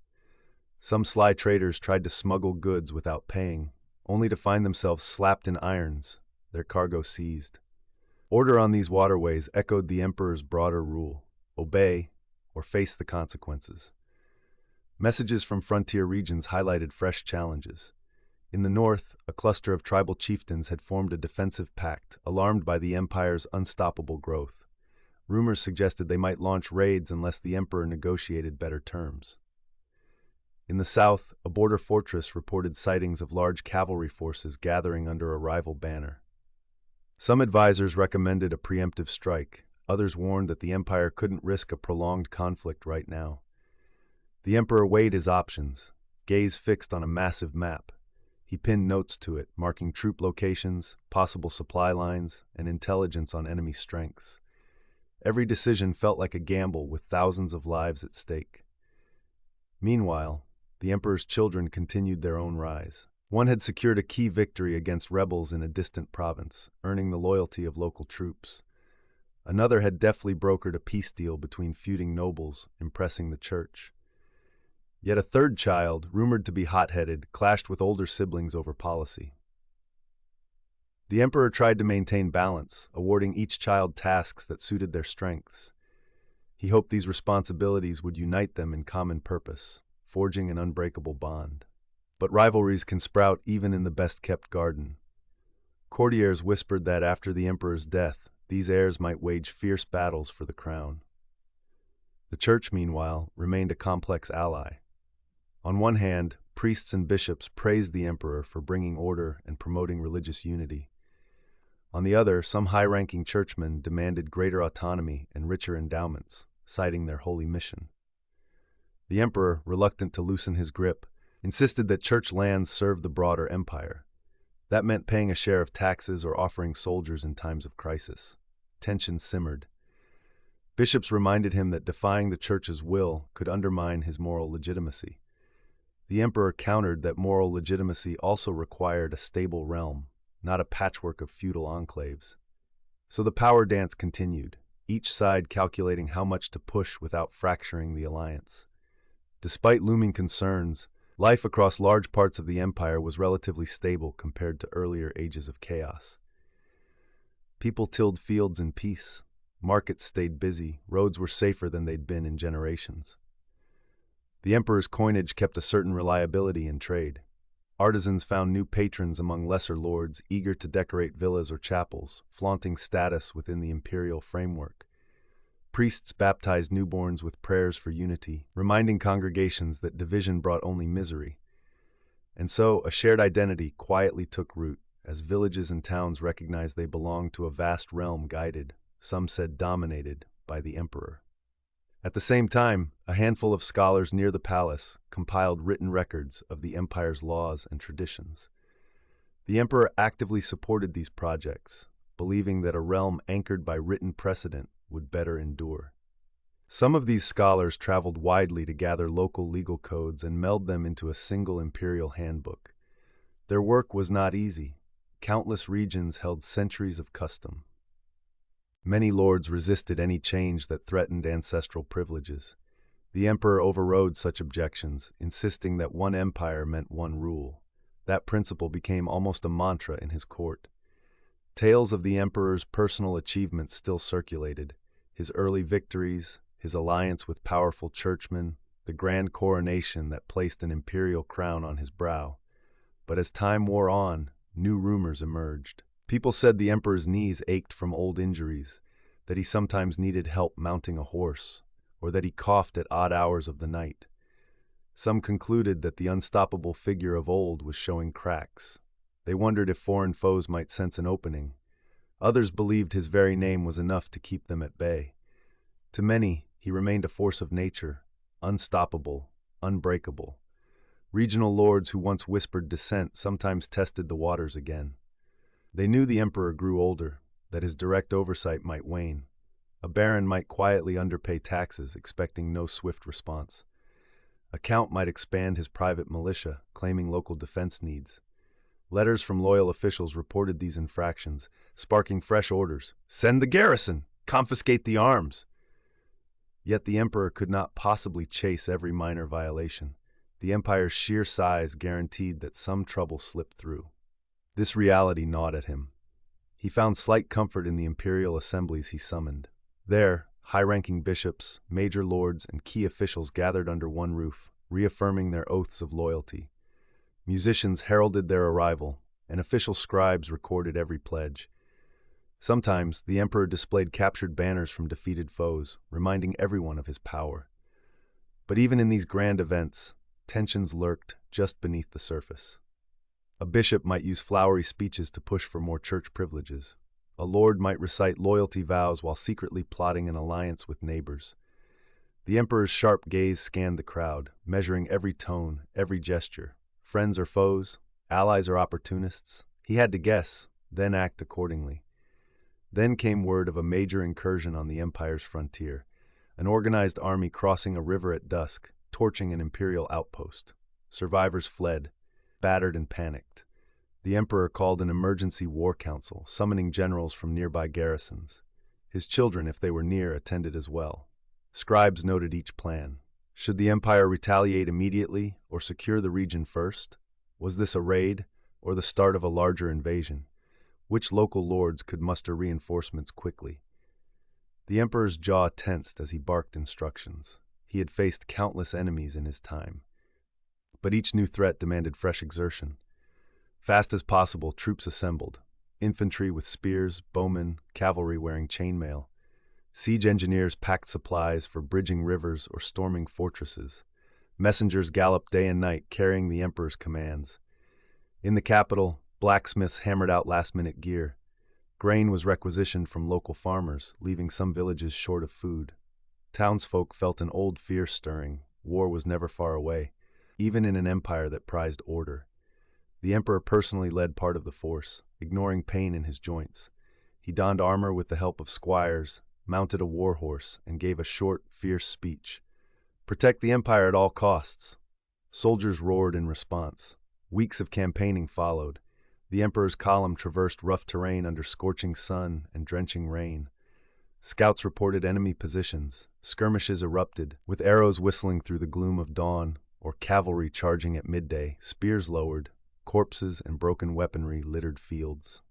Some sly traders tried to smuggle goods without paying, only to find themselves slapped in irons, their cargo seized. Order on these waterways echoed the emperor's broader rule: obey or face the consequences. Messages from frontier regions highlighted fresh challenges. In the north, a cluster of tribal chieftains had formed a defensive pact, alarmed by the empire's unstoppable growth. Rumors suggested they might launch raids unless the emperor negotiated better terms. In the south, a border fortress reported sightings of large cavalry forces gathering under a rival banner. Some advisors recommended a preemptive strike. Others warned that the empire couldn't risk a prolonged conflict right now. The emperor weighed his options, gaze fixed on a massive map. He pinned notes to it, marking troop locations, possible supply lines, and intelligence on enemy strengths. Every decision felt like a gamble with thousands of lives at stake. Meanwhile, the emperor's children continued their own rise. One had secured a key victory against rebels in a distant province, earning the loyalty of local troops. Another had deftly brokered a peace deal between feuding nobles, impressing the church. Yet a third child, rumored to be hot-headed, clashed with older siblings over policy. The emperor tried to maintain balance, awarding each child tasks that suited their strengths. He hoped these responsibilities would unite them in common purpose, forging an unbreakable bond. But rivalries can sprout even in the best-kept garden. Courtiers whispered that after the emperor's death, these heirs might wage fierce battles for the crown. The church, meanwhile, remained a complex ally. On one hand, priests and bishops praised the emperor for bringing order and promoting religious unity. On the other, some high-ranking churchmen demanded greater autonomy and richer endowments, citing their holy mission. The emperor, reluctant to loosen his grip, insisted that church lands serve the broader empire. That meant paying a share of taxes or offering soldiers in times of crisis. Tension simmered. Bishops reminded him that defying the church's will could undermine his moral legitimacy. The emperor countered that moral legitimacy also required a stable realm, not a patchwork of feudal enclaves. So the power dance continued, each side calculating how much to push without fracturing the alliance. Despite looming concerns, life across large parts of the empire was relatively stable compared to earlier ages of chaos. People tilled fields in peace, markets stayed busy, roads were safer than they'd been in generations. The emperor's coinage kept a certain reliability in trade. Artisans found new patrons among lesser lords eager to decorate villas or chapels, flaunting status within the imperial framework. Priests baptized newborns with prayers for unity, reminding congregations that division brought only misery. And so, a shared identity quietly took root, as villages and towns recognized they belonged to a vast realm guided, some said dominated, by the emperor. At the same time, a handful of scholars near the palace compiled written records of the empire's laws and traditions. The emperor actively supported these projects, believing that a realm anchored by written precedent would better endure. Some of these scholars traveled widely to gather local legal codes and meld them into a single imperial handbook. Their work was not easy. Countless regions held centuries of custom. Many lords resisted any change that threatened ancestral privileges. The emperor overrode such objections, insisting that one empire meant one rule. That principle became almost a mantra in his court. Tales of the emperor's personal achievements still circulated: his early victories, his alliance with powerful churchmen, the grand coronation that placed an imperial crown on his brow. But as time wore on, new rumors emerged. People said the emperor's knees ached from old injuries, that he sometimes needed help mounting a horse, or that he coughed at odd hours of the night. Some concluded that the unstoppable figure of old was showing cracks. They wondered if foreign foes might sense an opening. Others believed his very name was enough to keep them at bay. To many, he remained a force of nature, unstoppable, unbreakable. Regional lords who once whispered dissent sometimes tested the waters again. They knew the emperor grew older, that his direct oversight might wane. A baron might quietly underpay taxes, expecting no swift response. A count might expand his private militia, claiming local defense needs. Letters from loyal officials reported these infractions, sparking fresh orders. Send the garrison! Confiscate the arms! Yet the emperor could not possibly chase every minor violation. The empire's sheer size guaranteed that some trouble slipped through. This reality gnawed at him. He found slight comfort in the imperial assemblies he summoned. There, high-ranking bishops, major lords, and key officials gathered under one roof, reaffirming their oaths of loyalty. Musicians heralded their arrival, and official scribes recorded every pledge. Sometimes, the emperor displayed captured banners from defeated foes, reminding everyone of his power. But even in these grand events, tensions lurked just beneath the surface. A bishop might use flowery speeches to push for more church privileges. A lord might recite loyalty vows while secretly plotting an alliance with neighbors. The emperor's sharp gaze scanned the crowd, measuring every tone, every gesture. Friends or foes, allies or opportunists. He had to guess, then act accordingly. Then came word of a major incursion on the empire's frontier, an organized army crossing a river at dusk, torching an imperial outpost. Survivors fled, battered and panicked. The emperor called an emergency war council, summoning generals from nearby garrisons. His children, if they were near, attended as well. Scribes noted each plan. Should the empire retaliate immediately or secure the region first? Was this a raid or the start of a larger invasion? Which local lords could muster reinforcements quickly? The emperor's jaw tensed as he barked instructions. He had faced countless enemies in his time. But each new threat demanded fresh exertion. Fast as possible, troops assembled. Infantry with spears, bowmen, cavalry wearing chainmail. Siege engineers packed supplies for bridging rivers or storming fortresses. Messengers galloped day and night, carrying the emperor's commands. In the capital, blacksmiths hammered out last-minute gear. Grain was requisitioned from local farmers, leaving some villages short of food. Townsfolk felt an old fear stirring. War was never far away, even in an empire that prized order. The emperor personally led part of the force, ignoring pain in his joints. He donned armor with the help of squires, mounted a war horse, and gave a short, fierce speech. Protect the empire at all costs. Soldiers roared in response. Weeks of campaigning followed. The emperor's column traversed rough terrain under scorching sun and drenching rain. Scouts reported enemy positions. Skirmishes erupted, with arrows whistling through the gloom of dawn, or cavalry charging at midday, spears lowered. Corpses and broken weaponry littered fields.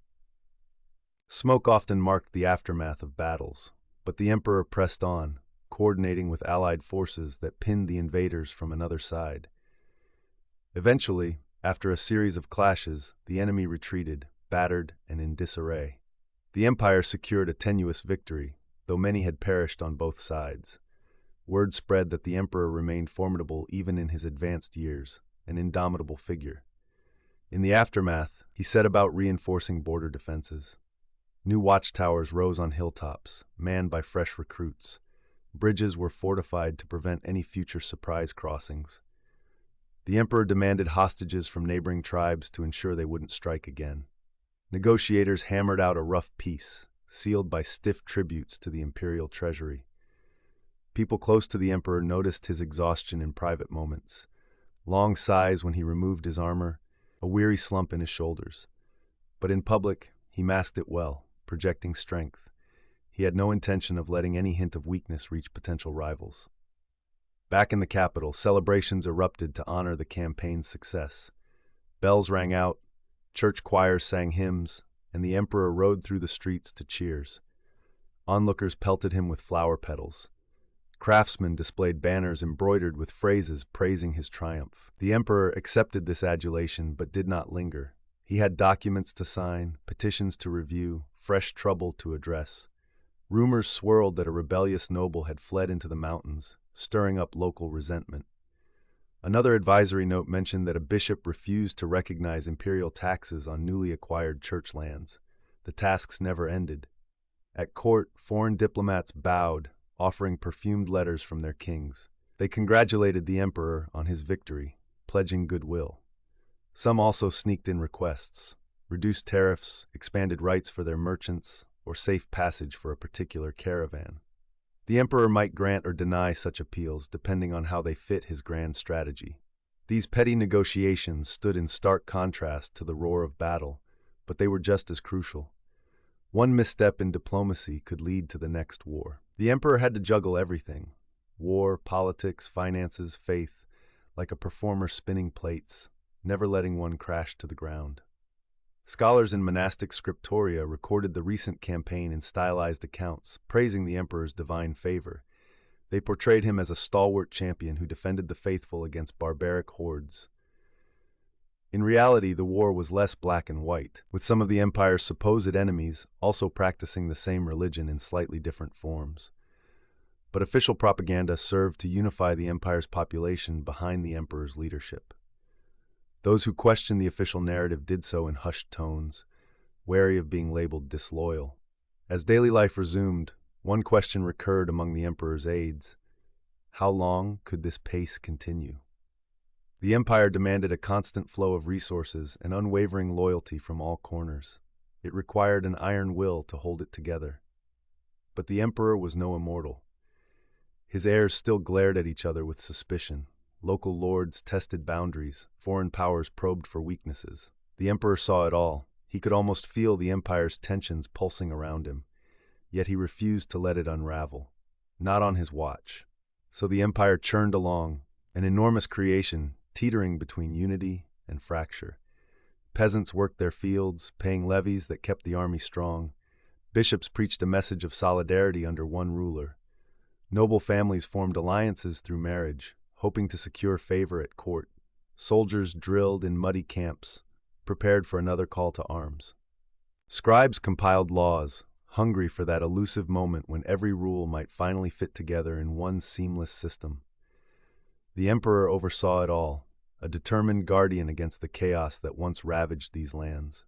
Smoke often marked the aftermath of battles, but the emperor pressed on, coordinating with allied forces that pinned the invaders from another side. Eventually, after a series of clashes, the enemy retreated, battered and in disarray. The empire secured a tenuous victory, though many had perished on both sides. Word spread that the emperor remained formidable even in his advanced years, an indomitable figure. In the aftermath, he set about reinforcing border defenses. New watchtowers rose on hilltops, manned by fresh recruits. Bridges were fortified to prevent any future surprise crossings. The emperor demanded hostages from neighboring tribes to ensure they wouldn't strike again. Negotiators hammered out a rough peace, sealed by stiff tributes to the imperial treasury. People close to the emperor noticed his exhaustion in private moments. Long sighs when he removed his armor, a weary slump in his shoulders. But in public, he masked it well, projecting strength. He had no intention of letting any hint of weakness reach potential rivals. Back in the capital, celebrations erupted to honor the campaign's success. Bells rang out, church choirs sang hymns, and the emperor rode through the streets to cheers. Onlookers pelted him with flower petals. Craftsmen displayed banners embroidered with phrases praising his triumph. The emperor accepted this adulation but did not linger. He had documents to sign, petitions to review, fresh trouble to address. Rumors swirled that a rebellious noble had fled into the mountains, stirring up local resentment. Another advisory note mentioned that a bishop refused to recognize imperial taxes on newly acquired church lands. The tasks never ended. At court, foreign diplomats bowed, offering perfumed letters from their kings. They congratulated the emperor on his victory, pledging goodwill. Some also sneaked in requests, reduced tariffs, expanded rights for their merchants, or safe passage for a particular caravan. The emperor might grant or deny such appeals depending on how they fit his grand strategy. These petty negotiations stood in stark contrast to the roar of battle, but they were just as crucial. One misstep in diplomacy could lead to the next war. The emperor had to juggle everything: war, politics, finances, faith, like a performer spinning plates, never letting one crash to the ground. Scholars in monastic scriptoria recorded the recent campaign in stylized accounts, praising the emperor's divine favor. They portrayed him as a stalwart champion who defended the faithful against barbaric hordes. In reality, the war was less black and white, with some of the empire's supposed enemies also practicing the same religion in slightly different forms. But official propaganda served to unify the empire's population behind the emperor's leadership. Those who questioned the official narrative did so in hushed tones, wary of being labeled disloyal. As daily life resumed, one question recurred among the emperor's aides: how long could this pace continue? The empire demanded a constant flow of resources and unwavering loyalty from all corners. It required an iron will to hold it together. But the emperor was no immortal. His heirs still glared at each other with suspicion. Local lords tested boundaries, foreign powers probed for weaknesses. The emperor saw it all. He could almost feel the empire's tensions pulsing around him, yet he refused to let it unravel. Not on his watch. So the empire churned along, an enormous creation teetering between unity and fracture. Peasants worked their fields, paying levies that kept the army strong. Bishops preached a message of solidarity under one ruler. Noble families formed alliances through marriage, hoping to secure favor at court. Soldiers drilled in muddy camps, prepared for another call to arms. Scribes compiled laws, hungry for that elusive moment when every rule might finally fit together in one seamless system. The emperor oversaw it all, a determined guardian against the chaos that once ravaged these lands.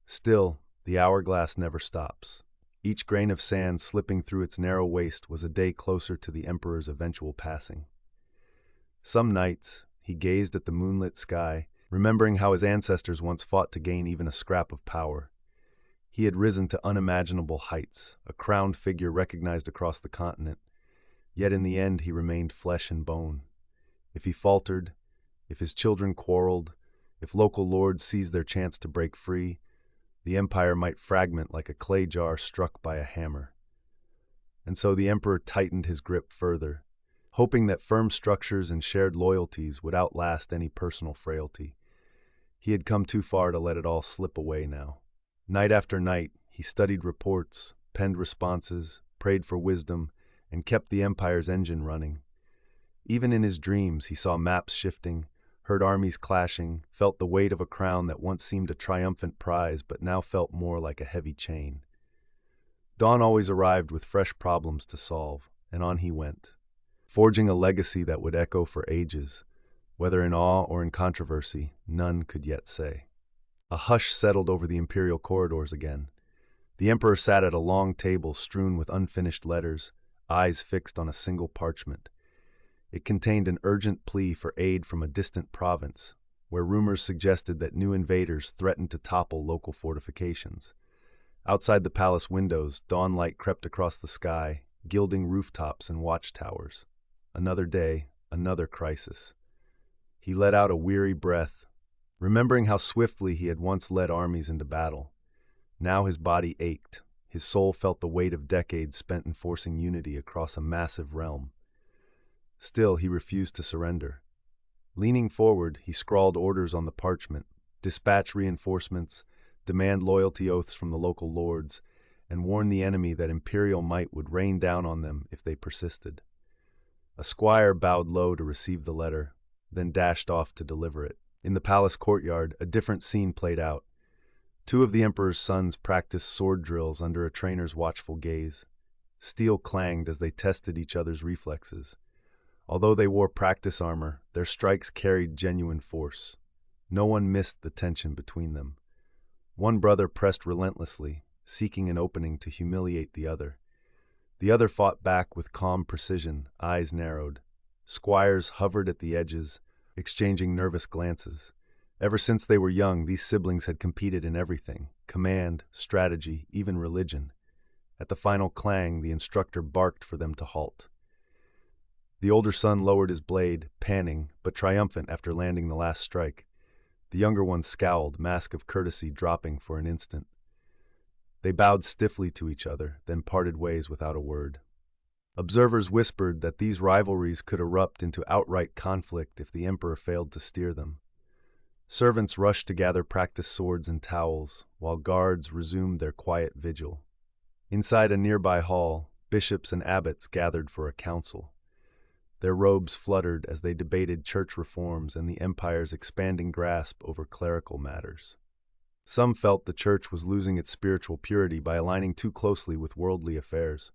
Still, the hourglass never stops. Each grain of sand slipping through its narrow waist was a day closer to the emperor's eventual passing. Some nights, he gazed at the moonlit sky, remembering how his ancestors once fought to gain even a scrap of power. He had risen to unimaginable heights, a crowned figure recognized across the continent, yet in the end he remained flesh and bone. If he faltered, if his children quarreled, if local lords seized their chance to break free, the empire might fragment like a clay jar struck by a hammer. And so the emperor tightened his grip further, hoping that firm structures and shared loyalties would outlast any personal frailty. He had come too far to let it all slip away now. Night after night, he studied reports, penned responses, prayed for wisdom, and kept the empire's engine running. Even in his dreams, he saw maps shifting, heard armies clashing, felt the weight of a crown that once seemed a triumphant prize but now felt more like a heavy chain. Dawn always arrived with fresh problems to solve, and on he went, forging a legacy that would echo for ages. Whether in awe or in controversy, none could yet say. A hush settled over the imperial corridors again. The emperor sat at a long table strewn with unfinished letters, eyes fixed on a single parchment. It contained an urgent plea for aid from a distant province, where rumors suggested that new invaders threatened to topple local fortifications. Outside the palace windows, dawnlight crept across the sky, gilding rooftops and watchtowers. Another day, another crisis. He let out a weary breath, remembering how swiftly he had once led armies into battle. Now his body ached. His soul felt the weight of decades spent enforcing unity across a massive realm. Still, he refused to surrender. Leaning forward, he scrawled orders on the parchment, dispatch reinforcements, demand loyalty oaths from the local lords, and warn the enemy that imperial might would rain down on them if they persisted. A squire bowed low to receive the letter, then dashed off to deliver it. In the palace courtyard, a different scene played out. Two of the emperor's sons practiced sword drills under a trainer's watchful gaze. Steel clanged as they tested each other's reflexes. Although they wore practice armor, their strikes carried genuine force. No one missed the tension between them. One brother pressed relentlessly, seeking an opening to humiliate the other. The other fought back with calm precision, eyes narrowed. Squires hovered at the edges, exchanging nervous glances. Ever since they were young, these siblings had competed in everything: command, strategy, even religion. At the final clang, the instructor barked for them to halt. The older son lowered his blade, panting, but triumphant after landing the last strike. The younger one scowled, mask of courtesy dropping for an instant. They bowed stiffly to each other, then parted ways without a word. Observers whispered that these rivalries could erupt into outright conflict if the emperor failed to steer them. Servants rushed to gather practice swords and towels, while guards resumed their quiet vigil. Inside a nearby hall, bishops and abbots gathered for a council. Their robes fluttered as they debated church reforms and the empire's expanding grasp over clerical matters. Some felt the church was losing its spiritual purity by aligning too closely with worldly affairs.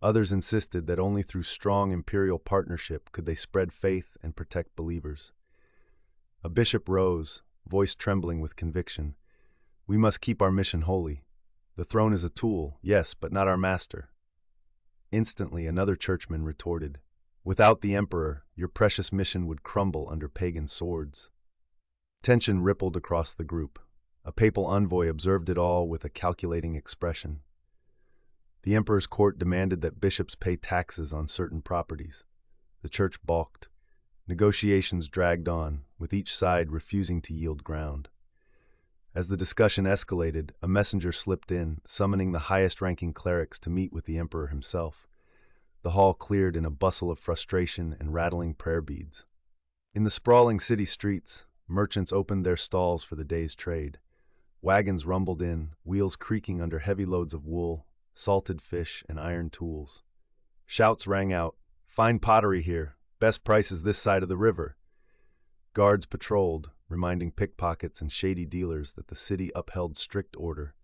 Others insisted that only through strong imperial partnership could they spread faith and protect believers. A bishop rose, voice trembling with conviction. "We must keep our mission holy. The throne is a tool, yes, but not our master." Instantly, another churchman retorted, "Without the emperor, your precious mission would crumble under pagan swords." Tension rippled across the group. A papal envoy observed it all with a calculating expression. The emperor's court demanded that bishops pay taxes on certain properties. The church balked. Negotiations dragged on, with each side refusing to yield ground. As the discussion escalated, a messenger slipped in, summoning the highest-ranking clerics to meet with the emperor himself. The hall cleared in a bustle of frustration and rattling prayer beads. In the sprawling city streets, merchants opened their stalls for the day's trade. Wagons rumbled in, wheels creaking under heavy loads of wool, salted fish, and iron tools. Shouts rang out, "Fine pottery here. Best prices this side of the river." Guards patrolled, reminding pickpockets and shady dealers that the city upheld strict order.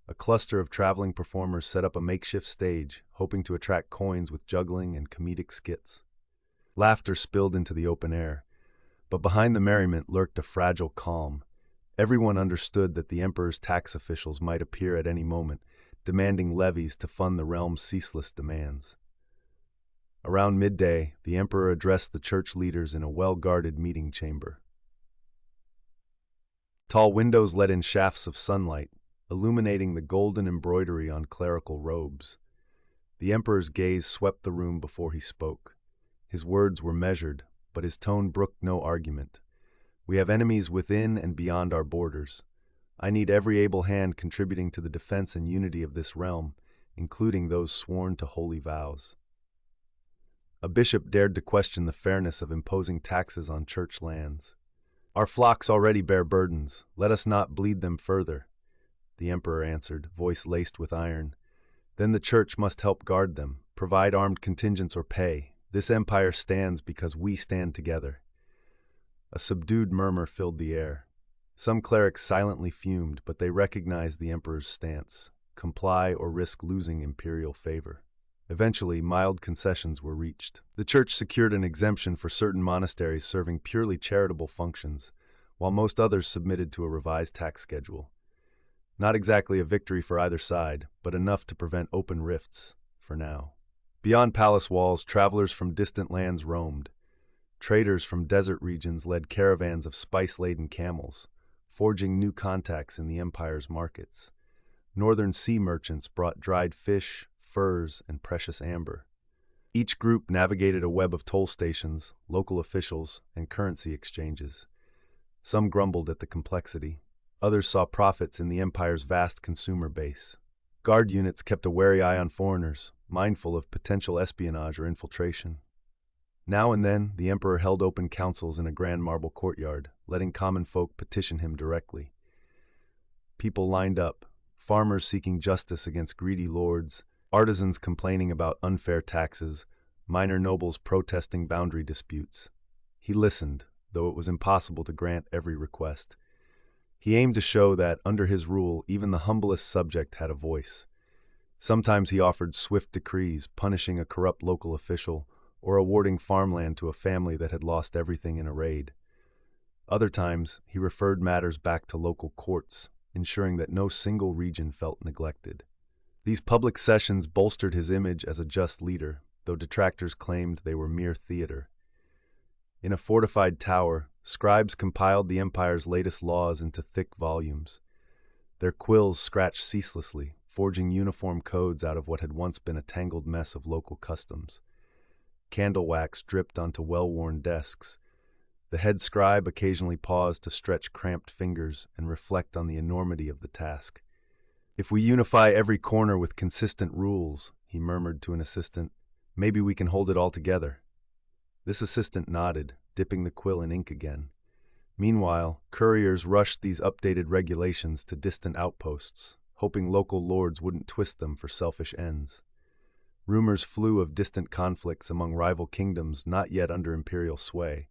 A cluster of traveling performers set up a makeshift stage, hoping to attract coins with juggling and comedic skits. Laughter spilled into the open air, but behind the merriment lurked a fragile calm. Everyone understood that the emperor's tax officials might appear at any moment, demanding levies to fund the realm's ceaseless demands. Around midday, the emperor addressed the church leaders in a well-guarded meeting chamber. Tall windows let in shafts of sunlight, illuminating the golden embroidery on clerical robes. The emperor's gaze swept the room before he spoke. His words were measured, but his tone brooked no argument. "We have enemies within and beyond our borders. I need every able hand contributing to the defense and unity of this realm, including those sworn to holy vows." A bishop dared to question the fairness of imposing taxes on church lands. "Our flocks already bear burdens. Let us not bleed them further," the emperor answered, voice laced with iron. "Then the church must help guard them, provide armed contingents or pay. This empire stands because we stand together." A subdued murmur filled the air. Some clerics silently fumed, but they recognized the emperor's stance: comply or risk losing imperial favor. Eventually, mild concessions were reached. The church secured an exemption for certain monasteries serving purely charitable functions, while most others submitted to a revised tax schedule. Not exactly a victory for either side, but enough to prevent open rifts, for now. Beyond palace walls, travelers from distant lands roamed. Traders from desert regions led caravans of spice-laden camels, forging new contacts in the empire's markets. Northern sea merchants brought dried fish, furs, and precious amber. Each group navigated a web of toll stations, local officials, and currency exchanges. Some grumbled at the complexity. Others saw profits in the empire's vast consumer base. Guard units kept a wary eye on foreigners, mindful of potential espionage or infiltration. Now and then, the emperor held open councils in a grand marble courtyard, letting common folk petition him directly. People lined up, farmers seeking justice against greedy lords, artisans complaining about unfair taxes, minor nobles protesting boundary disputes. He listened, though it was impossible to grant every request. He aimed to show that, under his rule, even the humblest subject had a voice. Sometimes he offered swift decrees, punishing a corrupt local official, or awarding farmland to a family that had lost everything in a raid. Other times, he referred matters back to local courts, ensuring that no single region felt neglected. These public sessions bolstered his image as a just leader, though detractors claimed they were mere theater. In a fortified tower, scribes compiled the empire's latest laws into thick volumes. Their quills scratched ceaselessly, forging uniform codes out of what had once been a tangled mess of local customs. Candle wax dripped onto well-worn desks. The head scribe occasionally paused to stretch cramped fingers and reflect on the enormity of the task. "If we unify every corner with consistent rules," he murmured to an assistant, "maybe we can hold it all together." This assistant nodded, dipping the quill in ink again. Meanwhile, couriers rushed these updated regulations to distant outposts, hoping local lords wouldn't twist them for selfish ends. Rumors flew of distant conflicts among rival kingdoms not yet under imperial sway.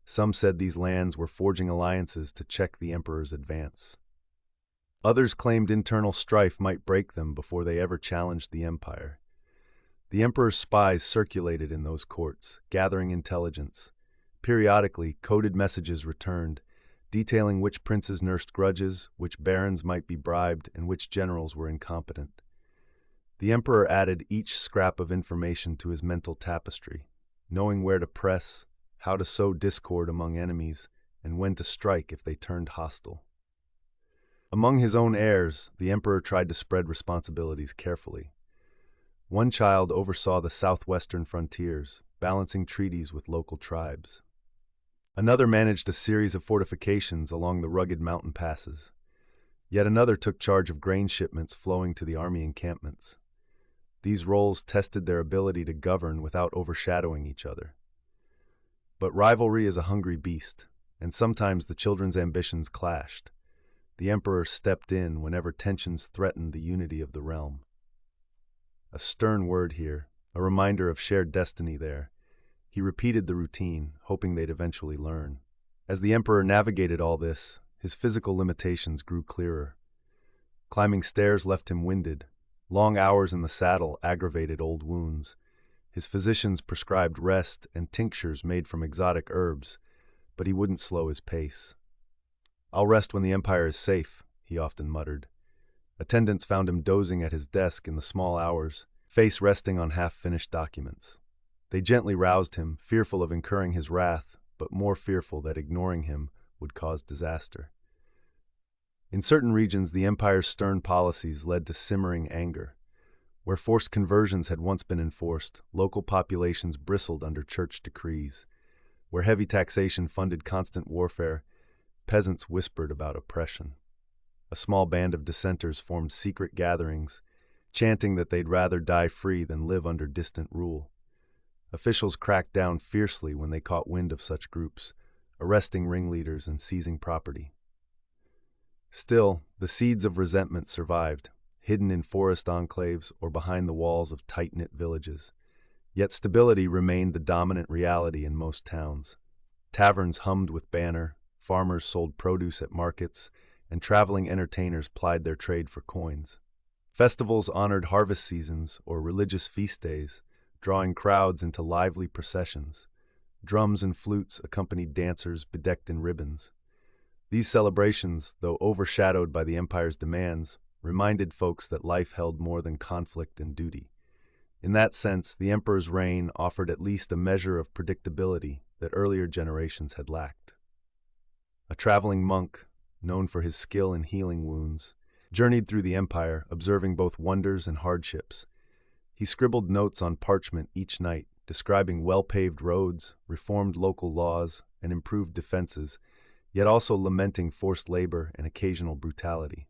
Some said these lands were forging alliances to check the emperor's advance. Others claimed internal strife might break them before they ever challenged the empire. The emperor's spies circulated in those courts, gathering intelligence. Periodically, coded messages returned, detailing which princes nursed grudges, which barons might be bribed, and which generals were incompetent. The emperor added each scrap of information to his mental tapestry, knowing where to press, how to sow discord among enemies, and when to strike if they turned hostile. Among his own heirs, the emperor tried to spread responsibilities carefully. One child oversaw the southwestern frontiers, balancing treaties with local tribes. Another managed a series of fortifications along the rugged mountain passes. Yet another took charge of grain shipments flowing to the army encampments. These roles tested their ability to govern without overshadowing each other. But rivalry is a hungry beast, and sometimes the children's ambitions clashed. The emperor stepped in whenever tensions threatened the unity of the realm. A stern word here, a reminder of shared destiny there. He repeated the routine, hoping they'd eventually learn. As the emperor navigated all this, his physical limitations grew clearer. Climbing stairs left him winded. Long hours in the saddle aggravated old wounds. His physicians prescribed rest and tinctures made from exotic herbs, but he wouldn't slow his pace. "I'll rest when the empire is safe," he often muttered. Attendants found him dozing at his desk in the small hours, face resting on half-finished documents. They gently roused him, fearful of incurring his wrath, but more fearful that ignoring him would cause disaster. In certain regions, the empire's stern policies led to simmering anger. Where forced conversions had once been enforced, local populations bristled under church decrees. Where heavy taxation funded constant warfare, peasants whispered about oppression. A small band of dissenters formed secret gatherings, chanting that they'd rather die free than live under distant rule. Officials cracked down fiercely when they caught wind of such groups, arresting ringleaders and seizing property. Still, the seeds of resentment survived, hidden in forest enclaves or behind the walls of tight-knit villages. Yet stability remained the dominant reality in most towns. Taverns hummed with banner, farmers sold produce at markets, and traveling entertainers plied their trade for coins. Festivals honored harvest seasons or religious feast days, drawing crowds into lively processions. Drums and flutes accompanied dancers bedecked in ribbons. These celebrations, though overshadowed by the empire's demands, reminded folks that life held more than conflict and duty. In that sense, the emperor's reign offered at least a measure of predictability that earlier generations had lacked. A traveling monk, known for his skill in healing wounds, journeyed through the empire, observing both wonders and hardships. He scribbled notes on parchment each night, describing well-paved roads, reformed local laws, and improved defenses, yet also lamenting forced labor and occasional brutality.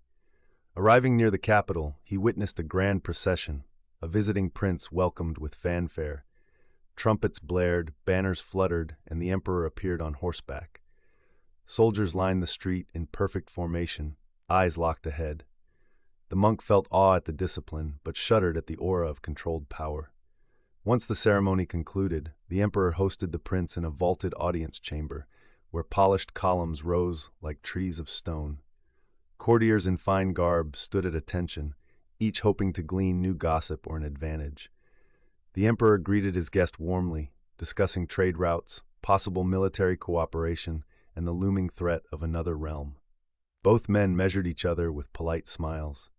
Arriving near the capital, he witnessed a grand procession, a visiting prince welcomed with fanfare. Trumpets blared, banners fluttered, and the emperor appeared on horseback. Soldiers lined the street in perfect formation, eyes locked ahead. The monk felt awe at the discipline, but shuddered at the aura of controlled power. Once the ceremony concluded, the emperor hosted the prince in a vaulted audience chamber, where polished columns rose like trees of stone. Courtiers in fine garb stood at attention, each hoping to glean new gossip or an advantage. The emperor greeted his guest warmly, discussing trade routes, possible military cooperation, and the looming threat of another realm. Both men measured each other with polite smiles.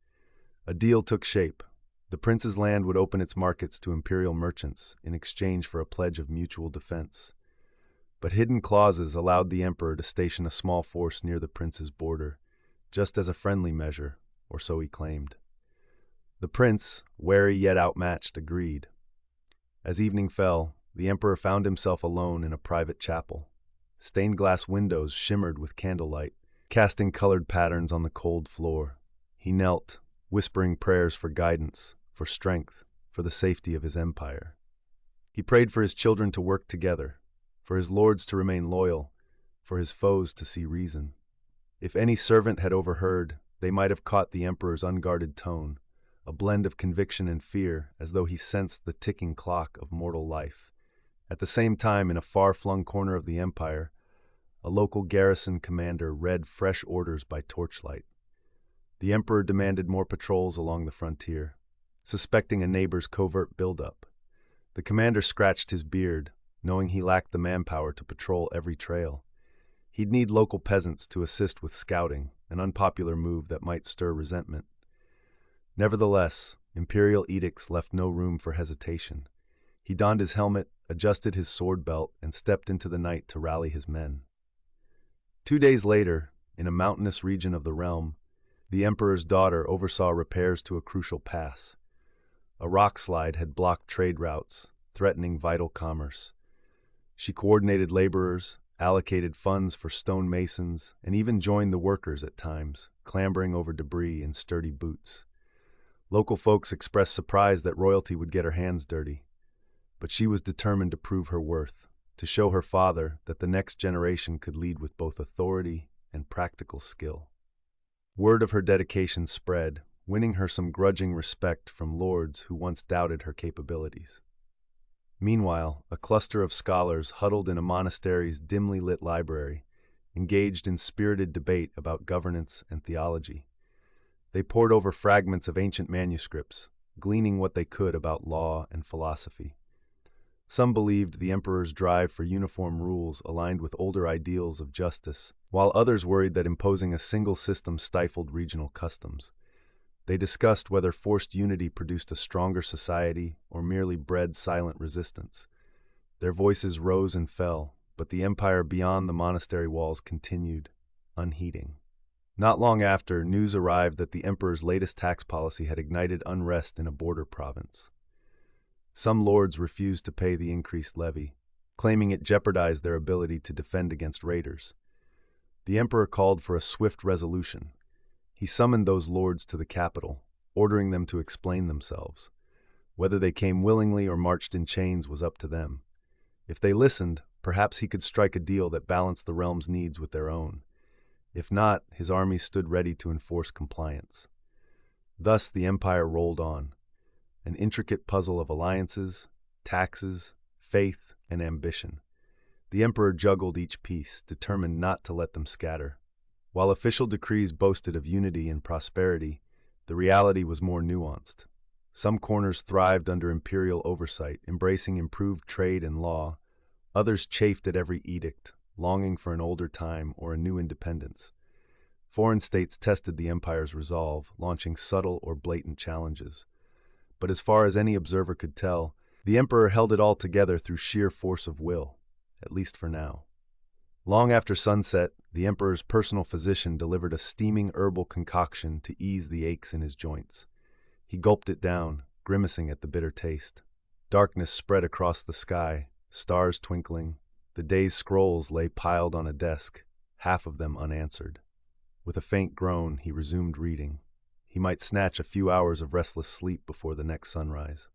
A deal took shape. The prince's land would open its markets to imperial merchants in exchange for a pledge of mutual defense. But hidden clauses allowed the emperor to station a small force near the prince's border, just as a friendly measure, or so he claimed. The prince, wary yet outmatched, agreed. As evening fell, the emperor found himself alone in a private chapel. Stained glass windows shimmered with candlelight, casting colored patterns on the cold floor. He knelt, whispering prayers for guidance, for strength, for the safety of his empire. He prayed for his children to work together, for his lords to remain loyal, for his foes to see reason. If any servant had overheard, they might have caught the emperor's unguarded tone, a blend of conviction and fear, as though he sensed the ticking clock of mortal life. At the same time, in a far-flung corner of the empire, a local garrison commander read fresh orders by torchlight. The emperor demanded more patrols along the frontier, suspecting a neighbor's covert buildup. The commander scratched his beard, knowing he lacked the manpower to patrol every trail. He'd need local peasants to assist with scouting, an unpopular move that might stir resentment. Nevertheless, imperial edicts left no room for hesitation. He donned his helmet, adjusted his sword belt, and stepped into the night to rally his men. 2 days later, in a mountainous region of the realm, the emperor's daughter oversaw repairs to a crucial pass. A rock slide had blocked trade routes, threatening vital commerce. She coordinated laborers, allocated funds for stone masons, and even joined the workers at times, clambering over debris in sturdy boots. Local folks expressed surprise that royalty would get her hands dirty, but she was determined to prove her worth, to show her father that the next generation could lead with both authority and practical skill. Word of her dedication spread, winning her some grudging respect from lords who once doubted her capabilities. Meanwhile, a cluster of scholars huddled in a monastery's dimly lit library, engaged in spirited debate about governance and theology. They pored over fragments of ancient manuscripts, gleaning what they could about law and philosophy. Some believed the emperor's drive for uniform rules aligned with older ideals of justice, while others worried that imposing a single system stifled regional customs. They discussed whether forced unity produced a stronger society or merely bred silent resistance. Their voices rose and fell, but the empire beyond the monastery walls continued, unheeding. Not long after, news arrived that the emperor's latest tax policy had ignited unrest in a border province. Some lords refused to pay the increased levy, claiming it jeopardized their ability to defend against raiders. The emperor called for a swift resolution. He summoned those lords to the capital, ordering them to explain themselves. Whether they came willingly or marched in chains was up to them. If they listened, perhaps he could strike a deal that balanced the realm's needs with their own. If not, his army stood ready to enforce compliance. Thus the empire rolled on, an intricate puzzle of alliances, taxes, faith, and ambition. The emperor juggled each piece, determined not to let them scatter. While official decrees boasted of unity and prosperity, the reality was more nuanced. Some corners thrived under imperial oversight, embracing improved trade and law. Others chafed at every edict, longing for an older time or a new independence. Foreign states tested the empire's resolve, launching subtle or blatant challenges. But as far as any observer could tell, the emperor held it all together through sheer force of will, at least for now. Long after sunset, the emperor's personal physician delivered a steaming herbal concoction to ease the aches in his joints. He gulped it down, grimacing at the bitter taste. Darkness spread across the sky, stars twinkling. The day's scrolls lay piled on a desk, half of them unanswered. With a faint groan, he resumed reading. He might snatch a few hours of restless sleep before the next sunrise.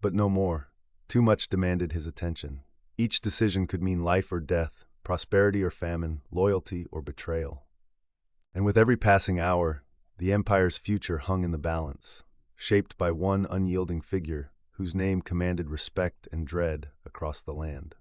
But no more. Too much demanded his attention. Each decision could mean life or death, prosperity or famine, loyalty or betrayal. And with every passing hour, the empire's future hung in the balance, shaped by one unyielding figure whose name commanded respect and dread across the land.